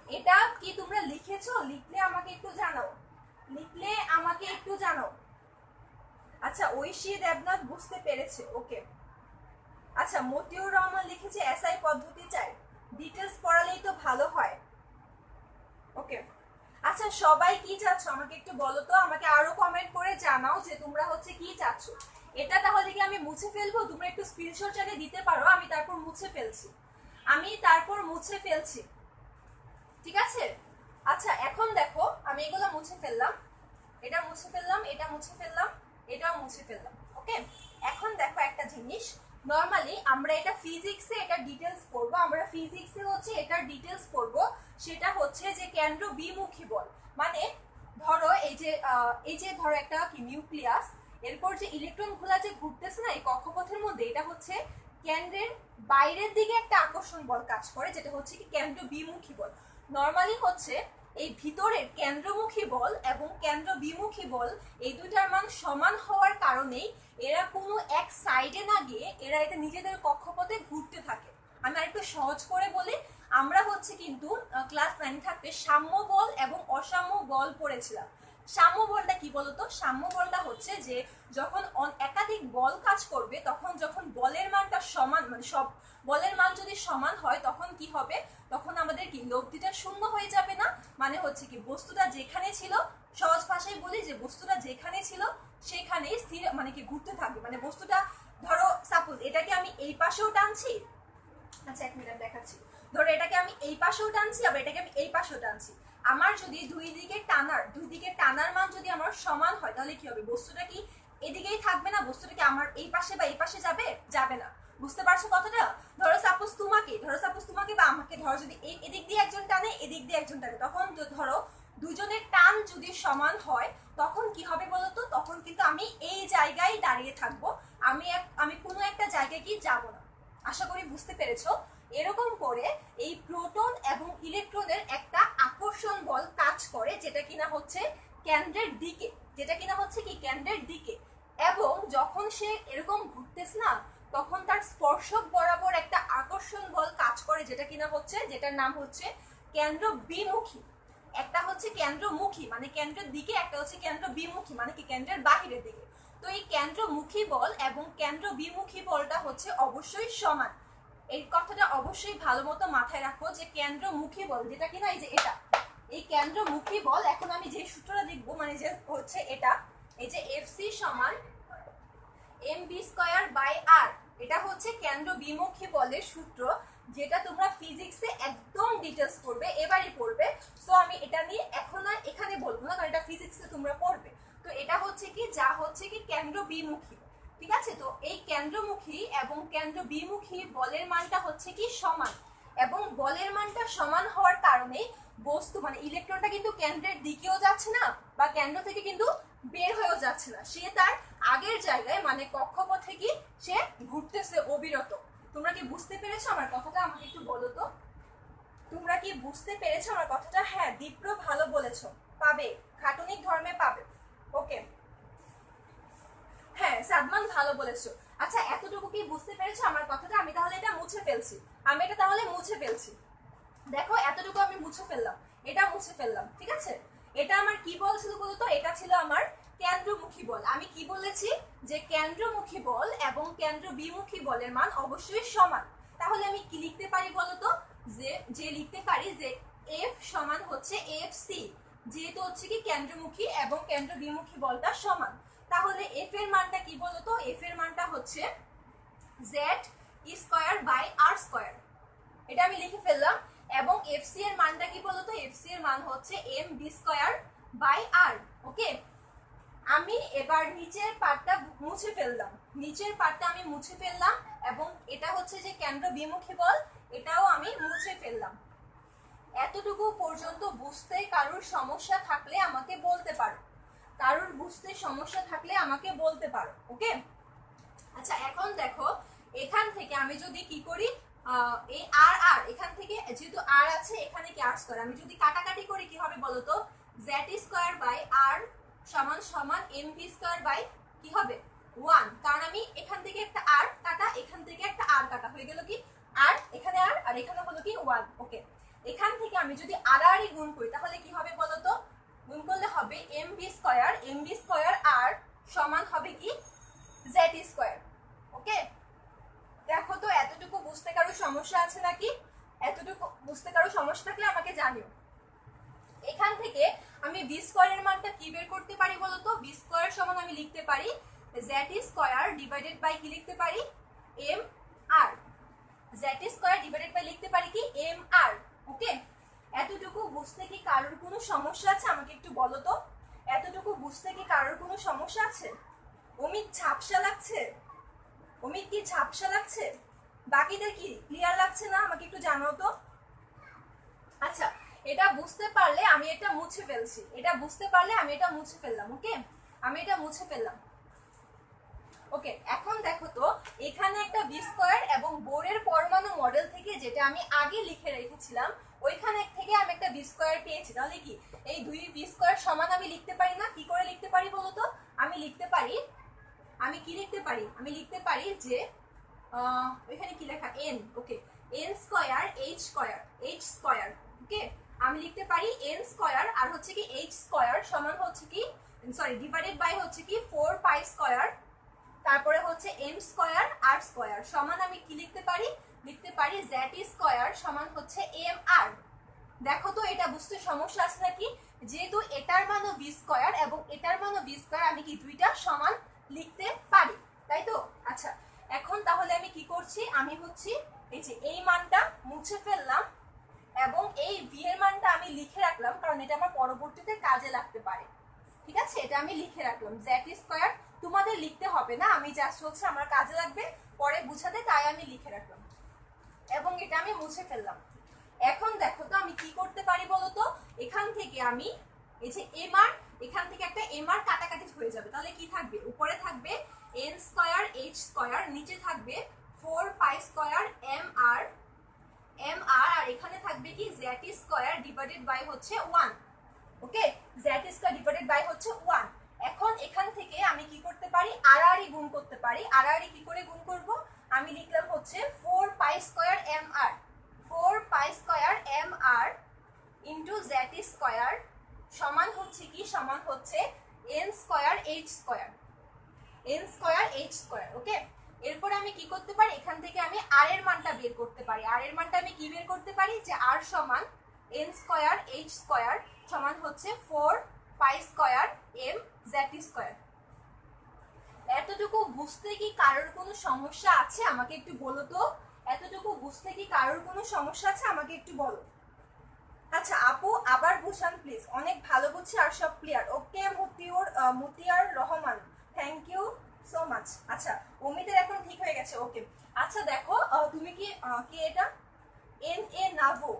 এটা কি তোমরা লিখেছো? লিখলে আমাকে একটু জানাও, লিখলে আমাকে একটু জানাও। আচ্ছা ঐশী দেবনাথ বুঝতে পেরেছে। ওকে, আচ্ছা মতিউর রহমান লিখেছে এসআই পদ্ধতি চাই, ডিটেলস পড়ালেই তো ভালো হয়। ওকে, আচ্ছা সবাই কি চাচ্ছ আমাকে একটু বলো তো, আমাকে আরো কমেন্ট করে জানাও যে তোমরা হচ্ছে কি চাচ্ছ। এটা তাহলে কি আমি মুছে ফেলবো, তোমরা একটু স্ক্রিনশট চাইলে দিতে পারো, আমি তারপর মুছে ফেলছি, আমি তারপর মুছে ফেলছি, ঠিক আছে? আচ্ছা এখন দেখো আমি এগুলো মুছে ফেললাম, এটা মুছে ফেললাম, এটা মুছে ফেললাম, এটাও মুছে ফেললাম। ওকে, এখন দেখো একটা জিনিস, নরমালি আমরা এটা ফিজিক্সে এটা ডিটেলস করব, আমরা ফিজিক্সে হচ্ছে এটার ডিটেলস করব, সেটা হচ্ছে যে কেন্দ্র বিমুখী বল। মানে ধরো এই যে ধরো একটা কি নিউক্লিয়াস, এরপর যে ইলেকট্রন গুলা যে ঘুরতেছে না এই কক্ষপথের মধ্যে, এটা হচ্ছে কেন্দ্রের বাইরের দিকে একটা আকর্ষণ বল কাজ করে, যেটা হচ্ছে কি কেন্দ্র বিমুখী বল। নর্মালি হচ্ছে এই ভিতরের কেন্দ্রমুখী বল এবং কেন্দ্র বিমুখী বল এই দুইটার মান সমান হওয়ার কারণেই এরা কোনো এক সাইডে না গিয়ে এরা এটা নিজেদের কক্ষপথে ঘুরতে থাকে। আমি আরেকটু সহজ করে বলি, আমরা হচ্ছে কিন্তু ক্লাস 9 থাকতে সাম্য বল এবং অসাম্য বল পড়েছিলাম। সাম্য বলটা কি বলতো? সাম্য বলটা হচ্ছে যে যখন একাধিক বল কাজ করবে তখন যখন বলের মানটা সমান, মানে সব বলের মান যদি সমান হয় তখন কি হবে? তখন আমাদের কি লব্ধিটা শূন্য হয়ে যাবে না? মানে হচ্ছে কি বস্তুটা যেখানে ছিল, সহজ ভাষায় বলি যে বস্তুটা যেখানে ছিল সেখানেই স্থির, মানে কি ঘুরতে থাকবে। মানে বস্তুটা ধরো সাপোজ এটাকে আমি এই পাশেও টানছি, আচ্ছা এক মিনিট দেখাচ্ছি। ধরো এটাকে আমি এই পাশেও টানছি, আবার এটাকে আমি এই পাশেও টানছি। আমার যদি দুই দিকে টানার মান যদি আমার সমান হয় তাহলে কি হবে? বস্তুটা কি এদিকেই থাকবে না? বস্তুটা কি আমার এই পাশে বা এই পাশে যাবে না। বুঝতে পারছো কথাটা? ধরো সাপোজ তোমাকে বা আমাকে, ধরো যদি এদিক দিয়ে একজন টানে, এদিক দিয়ে একজন টানে, তখন ধরো দুজনের টান যদি সমান হয় তখন কি হবে বলতো? তখন কিন্তু আমি এই জায়গায় দাঁড়িয়ে থাকবো, আমি কোনো একটা জায়গায় কি যাব না। আশা করি বুঝতে পেরেছো। এরকম করে এই প্রোটন এবং ইলেকট্রনের একটা আকর্ষণ বল কাজ করে, যেটা কিনা হচ্ছে কেন্দ্রের দিকে, এবং যখন সে এরকম ঘুরতেছে না তখন তার স্পর্শক বরাবর একটা আকর্ষণ বল কাজ করে, যেটার নাম হচ্ছে কেন্দ্র বিমুখী। একটা হচ্ছে কেন্দ্রমুখী মানে কেন্দ্রের দিকে, একটা হচ্ছে কেন্দ্র বিমুখী মানে কি কেন্দ্রের বাহিরের দিকে। তো এই কেন্দ্রমুখী বল এবং কেন্দ্র বিমুখী বলটা হচ্ছে অবশ্যই সমান। এই কথাটা অবশ্যই ভালো মতো মাথায় রাখো যে কেন্দ্রমুখী বল যেটা কিনা এই যে এটা, এই কেন্দ্রমুখী বল, এখন আমি যে সূত্রটা লিখবো মানে যে হচ্ছে এটা, এই যে FC সমান mv²/r, এটা হচ্ছে কেন্দ্র বিমুখী বলের সূত্র, যেটা তোমরা ফিজিক্সে একদম ডিটেইলস পড়বে, এবারই পড়বে। সো আমি এটা নিয়ে এখন আর এখানে বলবো না, কারণ এটা ফিজিক্সে তোমরা পড়বে। তো এটা হচ্ছে কি কেন্দ্র বিমুখী, ঠিক আছে? তো এই কেন্দ্রমুখী এবং কেন্দ্র বিমুখী বলের মানটা হচ্ছে কি সমান, এবং বলের মানটা সমান হওয়ার কারণে বস্তু মানে ইলেকট্রনটা কিন্তু কেন্দ্রের দিকেও যাচ্ছে না বা কেন্দ্র থেকে কিন্তু বের হয়েও যাচ্ছে না, সে তার আগের জায়গায় মানে কক্ষপথে কি সে ঘুরতেছে অবিরত। তোমরা কি বুঝতে পেরেছো আমার কথাটা? আমাকে একটু বলো তো, তোমরা কি বুঝতে পেরেছো আমার কথাটা? হ্যাঁ, দীপ্র ভালো বলেছো, পাবে, খাটুনিক ধর্মে পাবে। ওকে, হ্যাঁ সাদমান ভালো বলেছো। আচ্ছা এতটুকু কি বুঝতে পেরেছো আমার কথাটা? আমি তাহলে এটা মুছে ফেলছি। দেখো এতটুকু আমি মুছে ফেললাম, এটা মুছে ফেললাম, ঠিক আছে? এটা আমার কি বল ছিল বলতো? এটা ছিল আমার কেন্দ্রমুখী বল। আমি কি বলেছি? যে কেন্দ্রমুখী বল এবং কেন্দ্র বিমুখী বলের মান অবশ্যই সমান। তাহলে আমি কি লিখতে পারি বলতো? যে লিখতে পারি যে F সমান হচ্ছে FC, যেহেতু হচ্ছে কি কেন্দ্রমুখী এবং কেন্দ্র বিমুখী বলটা সমান। তাহলে F এর মানটা কি বলতো? F এর মানটা হচ্ছে Z²/r², এটা আমি লিখে ফেললাম। এবং FC এর মানটা কি বলতো? FC এর মান হচ্ছে mv²/r। ওকে, আমি এবার নিচের পার্টটা আমি মুছে ফেললাম, এবং এটা হচ্ছে যে কেন্দ্র বিমুখী বল, এটাও আমি মুছে ফেললাম। এতটুকু পর্যন্ত বুঝতে কারোর সমস্যা থাকলে আমাকে বলতে পারো। ওকে, আচ্ছা এখন দেখো এখান থেকে আমি যদি কি করি, এই আর এখান থেকে যেহেতু আর আছে এখানে কি r², আমি যদি কাটাকাটি করি কি হবে বলতো? Z²/r সমান mv² কি হবে 1, কারণ আমি এখান থেকে একটা r কাটা, এখান থেকে একটা r কাটা, হয়ে গেল কি r, এখানে r আর এখানে হলো কি 1। ওকে, এখান থেকে আমি যদি r গুণ করি তাহলে কি হবে বলতো? গুণ করলে হবে mv²r সমান হবে কি Z²। ওকে, দেখো তো এতটুকু বুঝতে কারো সমস্যা আছে নাকি? এতটুকু বুঝতে কারো সমস্যা থাকলে আমাকে জানিও। এখান থেকে আমি v² এর মানটা কি বের করতে পারি বলতো? v² সমান আমি লিখতে পারি Z² কি লিখতে পারি? mr। Z² লিখতে পারি কি mr। ওকে, এতটুকু বুঝতে কি কারোর কোনো সমস্যা আছে? আমাকে একটু বলো তো, এতটুকু বুঝতে কি কারোর কোনো সমস্যা আছে? অমিত কি ঝাপসা লাগছে? বাকিদের কি ক্লিয়ার লাগছে না? আমাকে একটু জানাও তো। আচ্ছা, এটা বুঝতে পারলে আমি এটা মুছে ফেলছি, ওকে, আমি এটা মুছে ফেললাম। ওকে, এখন দেখো তো এখানে একটা বি স্কয়ার এবং বোরের পরমাণু মডেল থেকে যেটা আমি আগে লিখে রেখেছিলাম ওইখানে থেকে আমি একটা বি স্কয়ার পেয়েছি। তাহলে কি এই দুই বি স্কয়ার সমান আমি লিখতে পারি না? কি করে লিখতে পারি বলো তো? আমি লিখতে পারি, আমি কি লিখতে পারি? আমি লিখতে পারি যে এখানে কি লেখা n, okay, n square h square, h square, okay, আমি লিখতে পারি n স্কয়ার আর হচ্ছে কি h স্কয়ার সমান হচ্ছে কি, সরি, ডিভাইডেড বাই হচ্ছে কি 4 পাই স্কয়ার, তারপরে হচ্ছে m স্কয়ার r স্কয়ার সমান আমি কি লিখতে পারি? লিখতে পারি z স্কয়ার সমান হচ্ছে mr। দেখো তো এটা বুঝতে সমস্যা আছে নাকি? যেহেতু এটার মানও বি স্কয়ার এবং এটার মানও বি স্কয়ার, আমি কি দুইটা সমান লিখতে পারি, তাই তো? আচ্ছা, এখন তাহলে আমি কি করছি? আমি হচ্ছে এই যে এই মানটা মুছে ফেললাম এবং এই ভি এর মানটা আমি লিখে রাখলাম, কারণ এটা আমার পরবর্তীতে কাজে লাগতে পারে। ঠিক আছে, এটা আমি লিখে রাখলাম জেড স্কয়ার। তোমাদের লিখতে হবে না, আমি জাস্ট হচ্ছে আমার কাজে লাগবে পরে বুঝাতে, তাই আমি লিখে রাখলাম এবং এটা আমি মুছে ফেললাম। এখন দেখো তো আমি কি করতে পারি বলো তো? এখান থেকে আমি এই যে এমআর, এখান থেকে একটা এমআর কাটাকাটি হয়ে যাবে। তাহলে কি থাকবে? উপরে থাকবে এন স্কয়ার এইচ স্কয়ার, নিচে থাকবে 4 পাই স্কয়ার এম আর আর এখানে থাকবে কি জেড স্কয়ার ডিভাইডেড বাই হচ্ছে 1। ওকে, জেড স্কয়ার ডিভাইডেড বাই হচ্ছে 1। এখন এখান থেকে আমি কি করতে পারি? আড়াআড়ি গুণ করতে পারি। আড়াআড়ি কি করে গুণ করব? আমি লিখলাম হচ্ছে 4 pi square M R, 4 pi square M R into Z square সমান হচ্ছে কি? সমান হচ্ছে N square H square, N square H square. Okay, এরপর আমি কি করতে পারি? এখান থেকে আমি আর এর মানটা বের করতে পারি। আর এর মানটা আমি কি বের করতে পারি? যে আর সমান এন স্কয়ার এইচ স্কয়ার সমান হচ্ছে 4 pi square M Z square. এতটুকু বুঝতে কি কারোর কোনো সমস্যা আছে? আমাকে একটু বলো তো। এতটুকু বুঝতে কি কারোর কোনো সমস্যা আছে? আমাকে একটু বলো। আচ্ছা আপু, আবার বুঝান প্লিজ। অনেক ভালো বুঝছি আর সব clear. Okay, Motiar Rahman, thank you so much. আচ্ছা, অমিতের এখন ঠিক হয়ে গেছে। ওকে, আচ্ছা দেখো, তুমি কি এটা এন এ নাভো,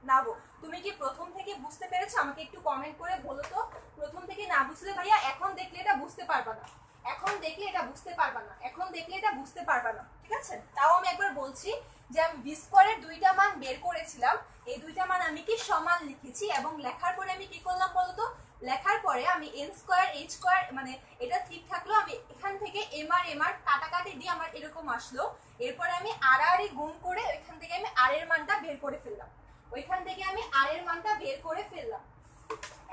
নাভো, তুমি কি প্রথম থেকে বুঝতে পেরেছো? আমাকে একটু কমেন্ট করে বলো তো। প্রথম থেকে না বুঝলে ভাইয়া এখন দেখলে এটা বুঝতে পারবা না, এখন দেখলে এটা বুঝতে পারবা না, এখন দেখলে এটা বুঝতে পারবা না। ঠিক আছে, তাও আমি একবার বলছি যে আমি বি স্কয়ারের দুইটা মান বের করেছিলাম। এই দুইটা মান আমি কি সমান লিখেছি এবং লেখার পরে আমি কি করলাম বলতো? লেখার পরে আমি এন স্কয়ার এইচ স্কয়ার, মানে এটা ঠিক থাকলো, আমি এখান থেকে এম আর কাটাকাটি দিয়ে আমার এরকম আসলো। এরপরে আমি আড়াআড়ি গুণ করে ওইখান থেকে আমি আর এর মানটা বের করে ফেললাম, ওইখান থেকে আমি আর এর মানটা বের করে ফেললাম।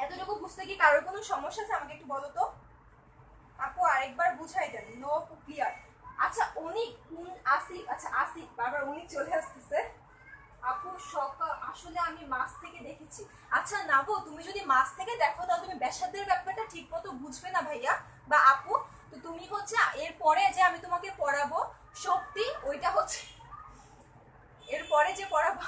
এতটুকু বুঝতে কি কারোর কোনো সমস্যা আছে? আমাকে একটু বলো তো। আপু আরেকবার বুঝাই দেন। No clear. আচ্ছা অনিক, আসিফ, আচ্ছা আসিফ, বারবার অনিক চলে আসতেছে। আপু সকাল আসলে আমি মাছ থেকে দেখেছি। আচ্ছা নাবো, তুমি যদি মাছ থেকে দেখো তাহলে তুমি ব্যাসার্ধের ব্যাপারটা ঠিক মতো বুঝবে না ভাইয়া বা আপু। তো তুমি হচ্ছে এরপরে যে আমি তোমাকে পড়াবো শক্তি, ওইটা হচ্ছে এরপরে যে পড়াবো,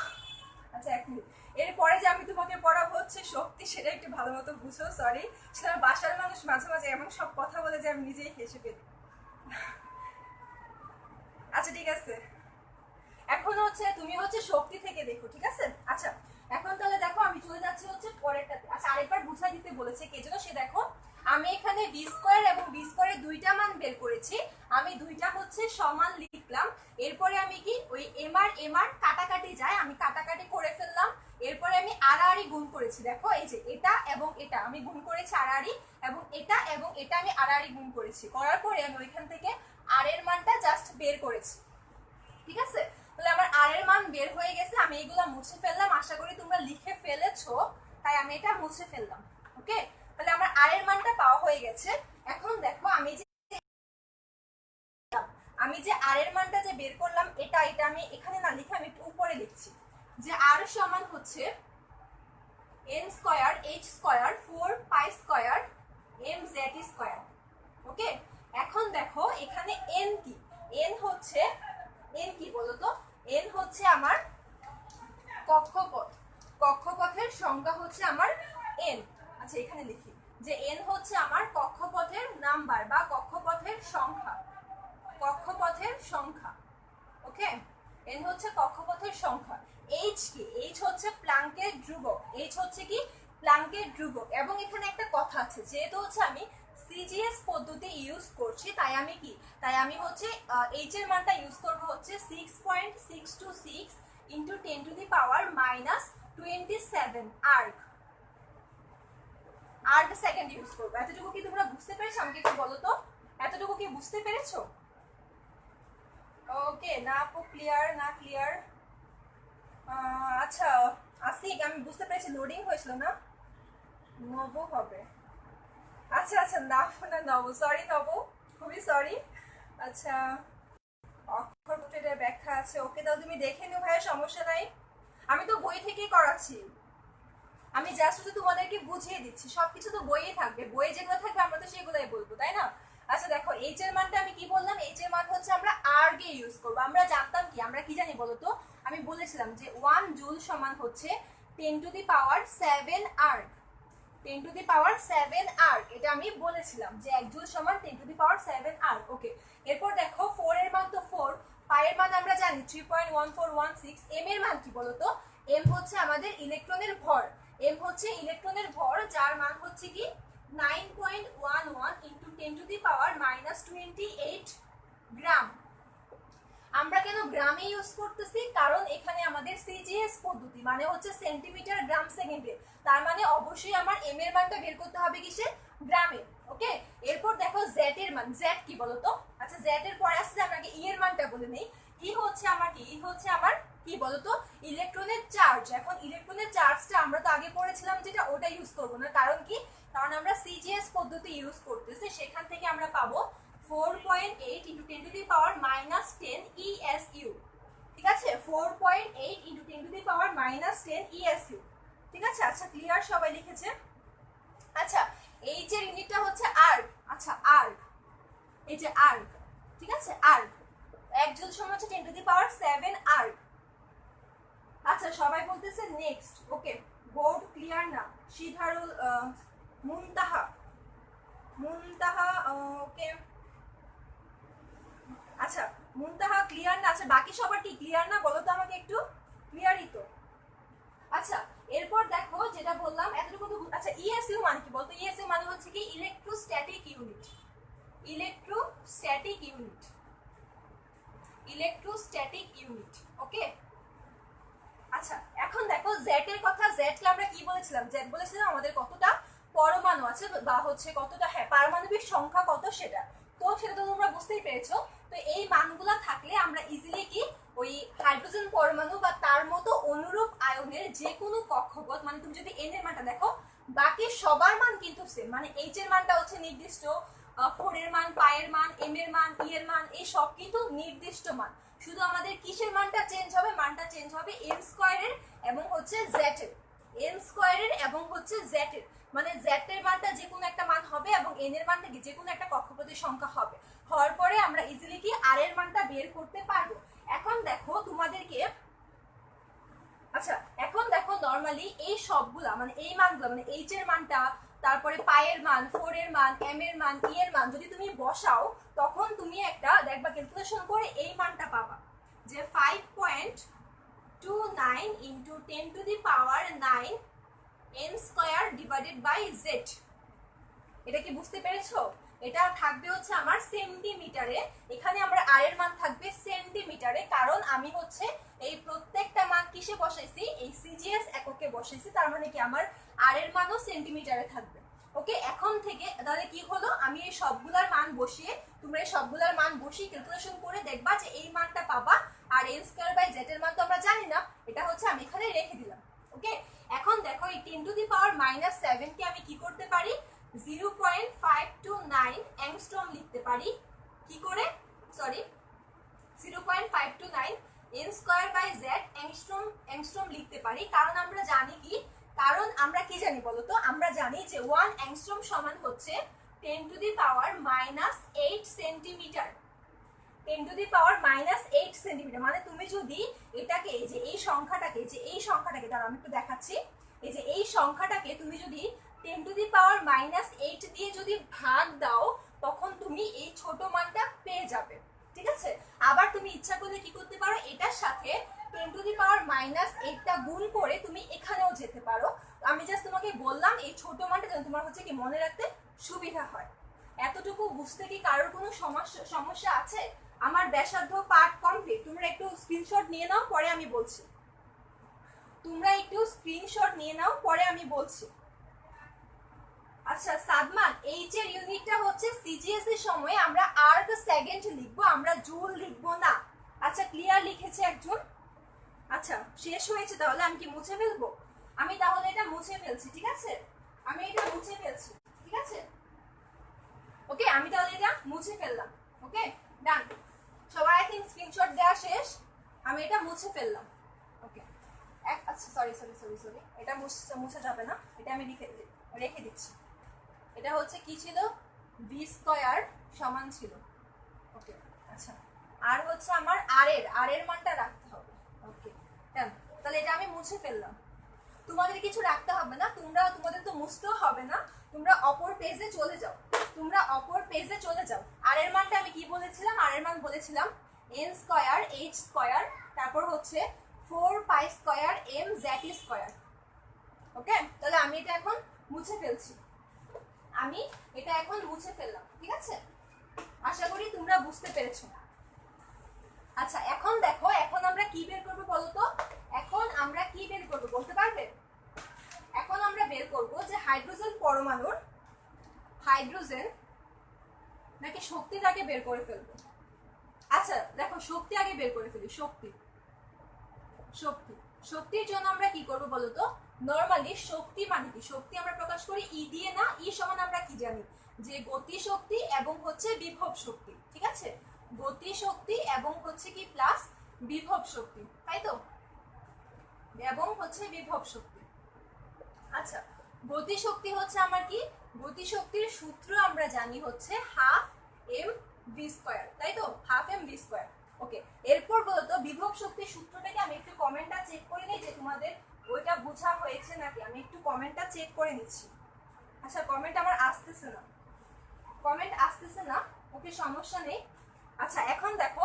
আচ্ছা এক মিনিট, এরপরে যে আমি তোমাকে পড়াবো হচ্ছে শক্তি, সেটা একটু ভালো মতো বুঝো। সরি, সেটা বাসার মানুষ মাঝে মাঝে এমন সব কথা বলে যে আমি নিজেই হেসে ফেলি। আচ্ছা ঠিক আছে, এখন হচ্ছে তুমি হচ্ছে শক্তি থেকে দেখো। ঠিক আছে, আচ্ছা এখন তাহলে দেখো আমি চলে যাচ্ছি হচ্ছে পরেরটাতে। আচ্ছা আরেকবার বুঝাই দিতে বলেছে কে যেন, সে দেখো আমি এখানে বি স্কয়ার এবং বি স্কয়ারের দুইটা মান বের করেছি, আমি দুইটা হচ্ছে সমান লিখলাম। এরপরে আমি কি ওই এম আর কাটাকাটি যায়, আমি কাটাকাটি করে ফেললাম। এরপরে আমি আড়াআড়ি গুণ করেছি। দেখো এই যে এটা এবং এটা আমি গুণ করেছি আড়াআড়ি, এবং এটা আমি আড়াআড়ি গুণ করেছি। করার পরে আমি ওইখান থেকে আর এর মানটা জাস্ট বের করেছি। ঠিক আছে, তাহলে আমার আর এর মান বের হয়ে গেছে। আমি এগুলো মুছে ফেললাম, আশা করি তোমরা লিখে ফেলেছো, তাই আমি এটা মুছে ফেললাম। ওকে, তাহলে আমার আর এর মানটা পাওয়া হয়ে গেছে। এখন দেখো আমি যে আর এর মানটা যে বের করলাম, এটা আমি এখানে না লিখে আমি একটু উপরে লিখছি যে আর সমান হচ্ছে N square H square 4 pi square M Z square. Okay, এখন দেখো এখানে এন কি? এন হচ্ছে, এন কি বলতো? এন হচ্ছে আমার কক্ষপথ, কক্ষপথের সংখ্যা হচ্ছে আমার এন। আচ্ছা এখানে লিখি যে এন হচ্ছে আমার কক্ষপথের নাম্বার বা কক্ষপথের সংখ্যা, কক্ষপথের সংখ্যা। ওকে, এন হচ্ছে কক্ষপথের সংখ্যা। এইচ কি? এইচ হচ্ছে প্লাঙ্কের ধ্রুবক, এইচ হচ্ছে কি? প্লাঙ্কের ধ্রুবক। এবং এখানে একটা কথা আছে, যেহেতু হচ্ছে আমি সিজিএস পদ্ধতি ইউজ করছি, তাই আমি হচ্ছে এইচ এর মানটা ইউজ করব হচ্ছে 6.626 ইন্টু 10⁻⁻27 আর্গ সেকেন্ড ইউজ করবো। এতটুকু কি তোমরা বুঝতে পেরেছো? আমাকে একটু বলো তো, এতটুকু কি বুঝতে পেরেছো? ওকে, না আপু ক্লিয়ার, না ক্লিয়ার। আচ্ছা আসিক, আমি বুঝতে পেরেছি, লোডিং হয়েছিল না, নব হবে। আচ্ছা আচ্ছা, না না নব, সরি নব, খুবই সরি। আচ্ছা অক্ষর প্রত্যেকটার ব্যাখ্যা আছে, ওকে তাহলে তুমি দেখে নিও ভাইয়া, সমস্যা নাই। আমি তো বই থেকেই করাচ্ছি, আমি জাস্ট শুধু তোমাদেরকে বুঝিয়ে দিচ্ছি, সবকিছু তো বইয়ে থাকবে, বইয়ে যেগুলো থাকবে আমরা তো সেগুলোই বলবো, তাই না? আচ্ছা দেখো, এইচ এর মানটা আমি কি বললাম, এইচ এর মান হচ্ছে আমরা আর্গে ইউজ করবো। আমরা জানতাম কি, আমরা কি জানি বলো তো, আমি বলেছিলাম যে 1 জুল সমান হচ্ছে 10⁻7 আর্গ, 10⁻7 আর্গ, এটা আমি বলেছিলাম যে 1 জুল সমান 10⁻7 আর্গ। ওকে, এরপর দেখো 4 এর মান তো 4, পাই এর মান আমরা জানি 3.1416, এম এর মান কি বলতো, এম হচ্ছে আমাদের ইলেকট্রনের ভর, এম হচ্ছে ইলেকট্রনের ভর, যার মান হচ্ছে কি 9.11 ইন্টু 10⁻⁻28 গ্রাম। আমরা কেন গ্রামে ইউজ করতেছি, কারণ এখানে আমাদের সিজিএস পদ্ধতি মানে হচ্ছে সেন্টিমিটার গ্রাম সেকেন্ডে, তার মানে অবশ্যই আমার এম এর মানটা বের করতে হবে কিসে, গ্রামে। ওকে, এরপর দেখো জেড এর মান, জেড কি বলতো, আচ্ছা জেড এর পরে আসছে, আপনাকে ই এর মানটা বলে নেই। ই হচ্ছে আমার কি, ই হচ্ছে আমার কি বলতো, ইলেকট্রনের চার্জ। এখন ইলেকট্রনের চার্জটা আমরা তো আগে পড়েছিলাম যেটা, ওটা ইউজ করবো না, কারণ কি, কারণ আমরা সিজিএস পদ্ধতি ইউজ করতেছি, সেখান থেকে আমরা পাবো 4.8 ইন্টু 10⁻⁻10 ESU, ঠিক আছে, 4.8 ইন্টু 10⁻⁻10 ESU, ঠিক আছে। আচ্ছা ক্লিয়ার, সবাই লিখেছে? আচ্ছা এইচ এর ইউনিটটা হচ্ছে আর্গ, আচ্ছা আর্গ, এই যে আর্গ, ঠিক আছে, আর্গ 1 জুল সমান হচ্ছে 10⁻7 আর্গ। আচ্ছা সবাই বলতেছে নেক্সট। ওকে, বোর্ড ক্লিয়ার না? সিধারুল, মুনতাহা, মুনতাহা, ওকে আচ্ছা মুনতাহা ক্লিয়ার না? আচ্ছা বাকি সবার কি ক্লিয়ার না বলো তো আমাকে একটু, ক্লিয়ারই তো? আচ্ছা এরপর দেখো যেটা বললাম এতটুকু তো, আচ্ছা ইএসইউ মানে কি বলতো, ইএসইউ মানে হচ্ছে কি electrostatic unit, electrostatic unit, electrostatic unit. Okay, আচ্ছা এখন দেখো জেড এর কথা, জেড কে আমরা কি বলেছিলাম, জেড বলেছিলাম আমাদের কতটা পরমাণু আছে বা হচ্ছে কতটা, হ্যাঁ পারমাণবিক সংখ্যা কত সেটা, তো সেটা তো তোমরা বুঝতেই পেরেছো। তো এই মানগুলা থাকলে আমরা ইজিলি কি ওই হাইড্রোজেন পরমাণু বা তার মতো অনুরূপ আয়নের যে কোনো কক্ষপথ, মানে তুমি যদি এন এর মানটা দেখো বাকি সবার মান কিন্তু সেম, মানে এইচ এর মানটা হচ্ছে নির্দিষ্ট, 4 এর মান, পাই এর মান, এম এর মান, ই এর মান, এই সব কিন্তু নির্দিষ্ট মান, শুধু আমাদের কিসের মানটা চেঞ্জ হবে, মানটা চেঞ্জ হবে এন স্কয়ারের এবং হচ্ছে জেড এর, এন স্কয়ারের এবং হচ্ছে জেড এর, মানে জেড এর মানটা যে কোনো একটা মান হবে এবং এন এর মানটা যে কোনো একটা কক্ষপথের সংখ্যা হবে, হওয়ার পরে আমরা ইজিলি কি আর এর মানটা বের করতে পারবো। এখন দেখো তোমাদেরকে, আচ্ছা এখন দেখো নরমালি এই সবগুলা মানে এই মানগুলো, মানে এইচ এর মানটা, তারপরে পাই এর মান, 4 এর মান, এম এর মান, ই এর মান যদি তুমি বসাও, তখন তুমি একটা দেখবা ক্যালকুলেশন করে এই মানটা পাবা যে 5.29 into 10⁻9 n square divided by Z. এটা কি বুঝতে পেরেছো? এটা থাকবে হচ্ছে আমার সেন্টিমিটারে, এখানে আমরা আর এর মান থাকবে সেন্টিমিটারে, কারণ আমি হচ্ছে এই প্রত্যেকটা মান কিসে বসাইছি, এই সিজিএস এককে বসাইছি, তার মানে কি আমার আর এর মানও সেন্টিমিটারে থাকবে। ওকে, এখন থেকে তাহলে কি হলো, আমি এই সবগুলার মান বসিয়ে, তোমরা এই সবগুলার মান বসিয়ে ক্যালকুলেশন করে দেখবা যে এই মানটা পাবা, আর এন স্কয়ার বাই জেড এর মান তো আমরা জানি না, এটা হচ্ছে আমি এখানে রেখে দিলাম। ওকে, এখন দেখো এই 10⁻⁻7 কে আমি কি করতে পারি, 0.529 অ্যাংস্ট্রম লিখতে পারি, কি করে, sorry 0.529 n square by Z angstrom লিখতে পারি, কারণ আমরা জানি কি, কারণ আমরা কি জানি বলতো, আমরা জানি যে 1 অ্যাংস্ট্রম সমান হচ্ছে 10⁻⁻8 সেন্টিমিটার, 10⁻⁻8 সেন্টিমিটার, মানে তুমি যদি এটাকে এই যে এই সংখ্যাটাকে, যে এই সংখ্যাটাকে দাঁড়াও আমি একটু দেখাচ্ছি, এই যে এই সংখ্যাটাকে তুমি যদি 10⁻⁸ দিয়ে যদি ভাগ দাও, তখন তুমি এই ছোট মানটা পেয়ে যাবে, ঠিক আছে। আবার তুমি ইচ্ছা করলে কি করতে পারো, এটার সাথে 10⁻⁸ গুণ করে তুমি এখানেও যেতে পারো, আমি জাস্ট তোমাকে বললাম এই ছোট মানটা যেন তোমার হচ্ছে কি মনে রাখতে সুবিধা হয়। এতটুকু বুঝতে কি কারোর কোনো সমস্যা আছে? আমার ব্যাসার্ধ পার্ট কমপ্লিট। তোমরা একটু স্ক্রিনশট নিয়ে নাও, পরে আমি বলছি। তোমরা একটু স্ক্রিনশট নিয়ে নাও, পরে আমি বলছি। আচ্ছা সাদমান, এইচ এর ইউনিটটা হচ্ছে সিজিএস এর সময় আমরা আর্ক সেকেন্ড লিখবো, আমরা জুল লিখবো না। আচ্ছা ক্লিয়ার লিখেছে একজন? আচ্ছা শেষ হয়েছে, তাহলে আমি কি মুছে ফেলবো? আমি তাহলে এটা মুছে ফেলছি, ঠিক আছে? আমি এটা মুছে ফেলছি, ঠিক আছে? ওকে, আমি তাহলে এটা মুছে ফেললাম। ওকে ডান। সবার আই থিঙ্ক স্ক্রিনশট দেওয়া শেষ। আমি এটা মুছে ফেললাম। ওকে আচ্ছা সরি সরি সরি সরি, এটা মুছে যাবে না, এটা আমি রেখে দিচ্ছি। এটা হচ্ছে কি ছিল? ভি স্কয়ার সমান ছিল। ওকে আচ্ছা, আর হচ্ছে আমার আর এর মানটা রাখতে হবে। ওকে ডান, তাহলে এটা আমি মুছে ফেললাম। তোমাদের কিছু রাখতে হবে না, তোমাদের তো মুছতেও হবে না। তোমরা অপর পেজে চলে যাও, তোমরা অপর পেজে চলে যাও। আর এর মানটা আমি কি বলেছিলাম? আর এর মান বলেছিলাম এন স্কয়ার এইচ স্কয়ার, তারপর হচ্ছে 4 pi square M Z square. Okay, তাহলে আমি এটা এখন মুছে ফেলছি। আমি এটা এখন মুছে ফেললাম, ঠিক আছে? আশা করি তোমরা বুঝতে পেরেছো। আচ্ছা এখন দেখো, এখন আমরা কি বের করবো বলো তো? এখন আমরা কি বের করবো বলতে পারবে? এখন আমরা বের করবো যে হাইড্রোজেন পরমাণুর হাইড্রোজেন নাকি শক্তিটাকে বের করে ফেলবো। আচ্ছা দেখো, শক্তি আগে বের করে ফেলি। শক্তির জন্য আমরা কি করবো বলতো? নরমালি শক্তি মানে কি? শক্তি আমরা প্রকাশ করি ই দিয়ে না। ই সমান আমরা কি জানি? যে গতি শক্তি এবং হচ্ছে বিভব শক্তি, ঠিক আছে? গতি শক্তি এবং হচ্ছে কি প্লাস বিভব শক্তি, তাই তো? এবং হচ্ছে বিভব শক্তি। আচ্ছা গতি শক্তি হচ্ছে আমার কি? গতি শক্তির সূত্র আমরা জানি হচ্ছে হাফ এম ভি স্কয়ার, তাই তো? Half M V square. Okay, এরপর বলতো বিভব শক্তির সূত্রটাকে আমি একটু কমেন্টটা চেক করে নিই যে তোমাদের ওইটা বোঝা হয়েছে নাকি। আমি একটু কমেন্টটা চেক করে নিচ্ছি। আচ্ছা কমেন্ট আমার আসতেছে না, কমেন্ট আসতেছে না। ওকে সমস্যা নেই। আচ্ছা এখন দেখো,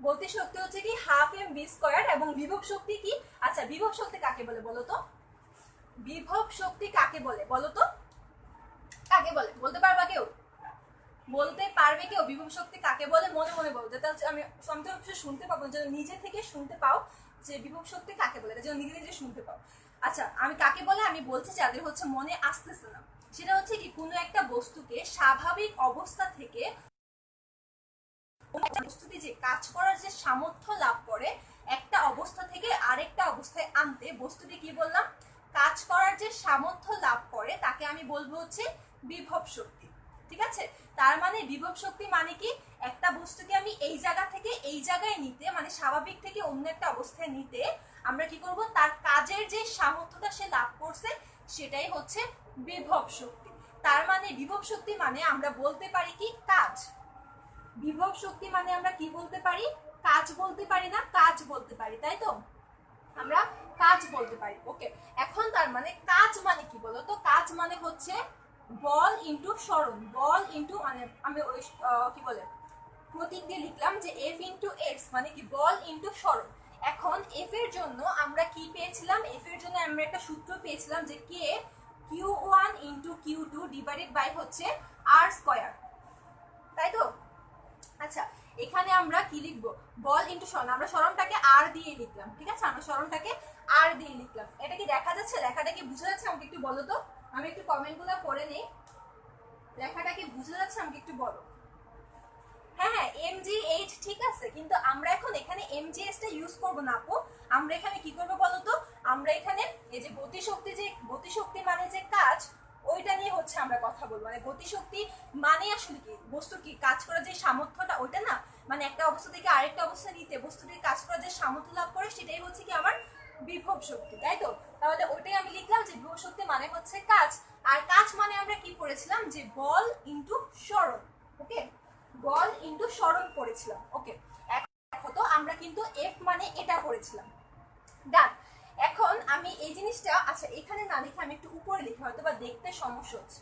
গতি শক্তি হচ্ছে কি হাফ এম ভি স্কয়ার এবং বিভব শক্তি কি? আচ্ছা বিভব শক্তি কাকে বলে বলো তো? বিভব শক্তি কাকে বলে বলো তো? কাকে বলে বলতে পারবা কেউ? বলতে পারবে কেউ বিভব শক্তি কাকে বলে? মনে মনে বলো, যাতে আমি শুনতে পাবো, যেন নিজে থেকে শুনতে পাও যে বিভব শক্তি কাকে বলে, যেন নিজে নিজে শুনতে পাও। আচ্ছা আমি কাকে বলে আমি বলছি, যাদের হচ্ছে মনে আসতেছে না। সেটা হচ্ছে কি, কোনো একটা বস্তুকে স্বাভাবিক অবস্থা থেকে বস্তুটি যে কাজ করার যে সামর্থ্য লাভ করে একটা অবস্থা থেকে আরেকটা অবস্থায় আনতে, বস্তুটি কি বললাম? কাজ করার যে সামর্থ্য লাভ করে তাকে আমি বলবো হচ্ছে বিভব শক্তি, ঠিক আছে? তার মানে বিভব শক্তি মানে কি? একটা বস্তুকে আমি এই জায়গা থেকে এই জায়গায় নিতে, মানে স্বাভাবিক থেকে অন্য একটা অবস্থায় নিতে আমরা কি করব? তার কাজের যে সামর্থ্যটা সে লাভ করছে সেটাই হচ্ছে বিভব শক্তি। তার মানে বিভব শক্তি মানে আমরা বলতে পারি কি? কাজ। বিভব শক্তি মানে আমরা কি বলতে পারি? কাজ বলতে পারি না? কাজ বলতে পারি, তাই তো? আমরা কাজ বলতে পারি। ওকে, এখন তার মানে কাজ মানে কি বলো তো? কাজ মানে হচ্ছে বল ইনটু সরণ। বল ইনটু মানে আমি ওই কি বলে প্রতীক দিয়ে লিখলাম যে এফ ইনটু এক্স, মানে কি বল ইনটু সরণ। এখন এফ এর জন্য আমরা কি পেয়েছিলাম? এফ এর জন্য আমরা একটা সূত্র পেয়েছিলাম যে K Q1 into Q2 divided by হচ্ছে আর স্কয়ার, তাই তো? আচ্ছা এখানে আমরা কি লিখবো? বল ইনটু সরণ। আমরা সরণটাকে আর দিয়ে লিখলাম, ঠিক আছে? আমরা সরণটাকে আর দিয়ে লিখলাম। এটা কি দেখা যাচ্ছে? লেখাটা কি বুঝা যাচ্ছে? আমাকে একটু বলো তো, আমি একটু কমেন্টগুলো পড়ে নেই। লেখাটা কি বুঝা যাচ্ছে? আমাকে একটু বলো। হ্যাঁ হ্যাঁ MGH ঠিক আছে, কিন্তু আমরা এখন এখানে MGH টা ইউজ করবো না আপু। আমরা এখানে কি করবো বলো তো? আমরা এখানে এই যে গতিশক্তি মানে যে কাজ, ওইটা নিয়ে হচ্ছে আমরা কথা বলবো। মানে গতিশক্তি মানে আসলে কি? বস্তুর কি কাজ করার যে সামর্থ্যটা, ওইটা না, মানে একটা অবস্থা থেকে আরেকটা অবস্থা নিতে বস্তুটির কাজ করার যে সামর্থ্য লাভ করে সেটাই হচ্ছে কি আমার বিভব শক্তি, তাই তো? তাহলে ওইটাই আমি লিখলাম যে বিভব শক্তি মানে হচ্ছে কাজ। আর কাজ মানে আমরা কি পড়েছিলাম? যে বল ইনটু সরণ। ওকে, বল ইনটু সরণ পড়েছিলাম। ওকে, এখন তো আমরা কিন্তু এফ মানে এটা পড়েছিলাম। ডান। এখন আমি এই জিনিসটা, আচ্ছা এখানে না লিখে আমি একটু উপরে লিখি, হয়তো বা দেখতে সমস্যা হচ্ছে।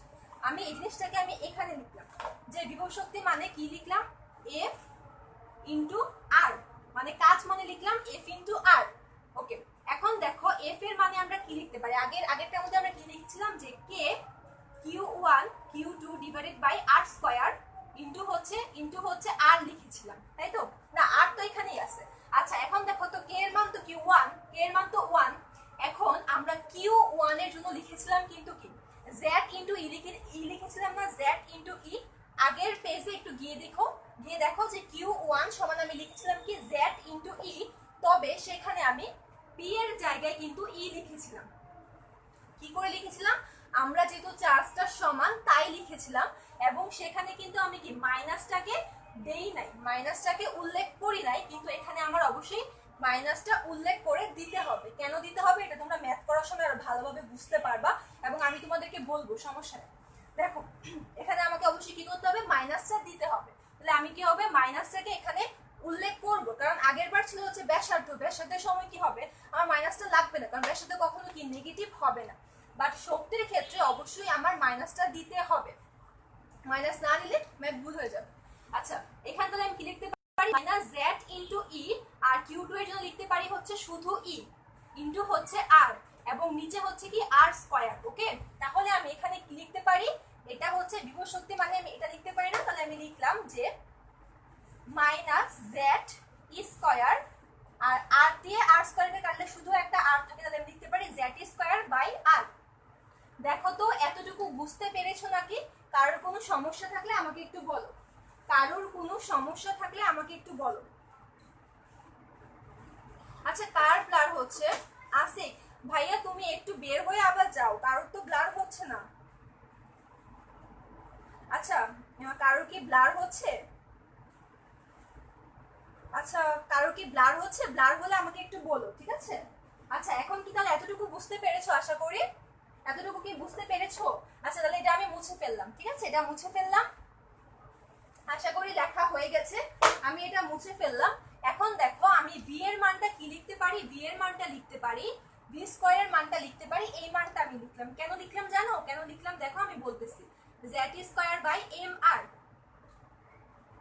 আমি এই জিনিসটাকে আমি এখানে লিখলাম যে বিভব শক্তি মানে কি লিখলাম? এফ ইনটু আর, মানে কাজ মানে লিখলাম এফ ইনটু আর। ওকে, এখন দেখো এফ এর মানে আমরা কি লিখতে পারি? আগেরটার মধ্যে আমরা কি লিখছিলাম? যে K Q1 Q2 divided by R square into হচ্ছে আর লিখেছিলাম, তাই তো? না, আর তো এখানেই আছে। আচ্ছা এখন দেখো তো কে এর মান তো Q1, কে এর মান তো 1। এখন আমরা Q1 এর জন্য লিখেছিলাম কিন্তু কি Z ইন্টু ই লিখেছিলাম না, Z ইন্টু ই। আগের পেজে একটু গিয়ে দেখো যে Q1 সমান আমি লিখেছিলাম কি Z ইন্টু ই, তবে সেখানে আমি পি এর জায়গায় কিন্তু ই লিখেছিলাম। কি করে লিখেছিলাম? আমরা যেহেতু চার্জটা সমান তাই লিখেছিলাম, এবং সেখানে কিন্তু আমি কি মাইনাসটাকে দেই নাই, মাইনাসটাকে উল্লেখ করি নাই, কিন্তু এখানে আমার অবশ্যই মাইনাসটা উল্লেখ করে দিতে হবে। কেন দিতে হবে এটা তোমরা ম্যাথ করার সময় আরো ভালোভাবে বুঝতে পারবা, এবং আমি তোমাদেরকে বলবো, সমস্যা নেই। দেখো এখানে আমাকে অবশ্যই কি করতে হবে, মাইনাসটা দিতে হবে। তাহলে আমি কি হবে, মাইনাসটাকে এখানে উল্লেখ করব, কারণ আগের বার ছিল হচ্ছে ব্যাসার্ধ, ব্যাসার্ধের সময় কি হবে, আমার মাইনাসটা লাগবে না, কারণ ব্যাসার্ধ কখনো কি নেগেটিভ হবে না। বাট শক্তির ক্ষেত্রে অবশ্যই আমার মাইনাসটা দিতে হবে, মাইনাস না দিলে ম্যাথ ভুল হয়ে যাবে। আচ্ছা এখানে তাহলে আমি কি লিখতে পারি, মাইনাস জেড ইন্টু ই, আর Q2 এর জন্য লিখতে পারি হচ্ছে শুধু ই ইন্টু হচ্ছে আর, এবং নিচে হচ্ছে কি আর স্কয়ার। ওকে, তাহলে আমি এখানে কি লিখতে পারি, এটা হচ্ছে বিভব শক্তি, মানে আমি এটা লিখতে পারি না, তাহলে আমি লিখলাম যে মাইনাস জেড ই স্কয়ার, আর আর দিয়ে আর স্কয়ারকে কাটলে শুধু একটা আর থাকে, তাহলে আমি লিখতে পারি জেড স্কয়ার বাই আর। দেখো তো এতটুকু বুঝতে পেরেছো নাকি? কারোর কোনো সমস্যা থাকলে আমাকে একটু বলো, কারোর কোনো সমস্যা থাকলে আমাকে একটু বলো। আচ্ছা কার ব্লার হচ্ছে? আসিক ভাইয়া তুমি একটু বের হয়ে আবার যাও, কারোর তো ব্লার হচ্ছে না। আচ্ছা কারোর কি ব্লার হচ্ছে? আচ্ছা কারো কি ব্লার হচ্ছে? ব্লার হলে আমাকে একটু বলো, ঠিক আছে? আচ্ছা এখন কি তাহলে এতটুকু বুঝতে পেরেছো? আশা করি এতটুকু কি বুঝতে পেরেছো? আচ্ছা তাহলে এটা আমি মুছে ফেললাম, ঠিক আছে? এটা মুছে ফেললাম, আশা করি লেখা হয়ে গেছে। আমি এটা মুছে ফেললাম। এখন দেখো আমি ভি এর মানটা কি লিখতে পারি, ভি এর মানটা লিখতে পারি, ভি স্কয়ারের মানটা লিখতে পারি, এই মানটা আমি লিখলাম। কেন লিখলাম জানো? কেন লিখলাম দেখো, আমি বলতেছি, Z square by M R.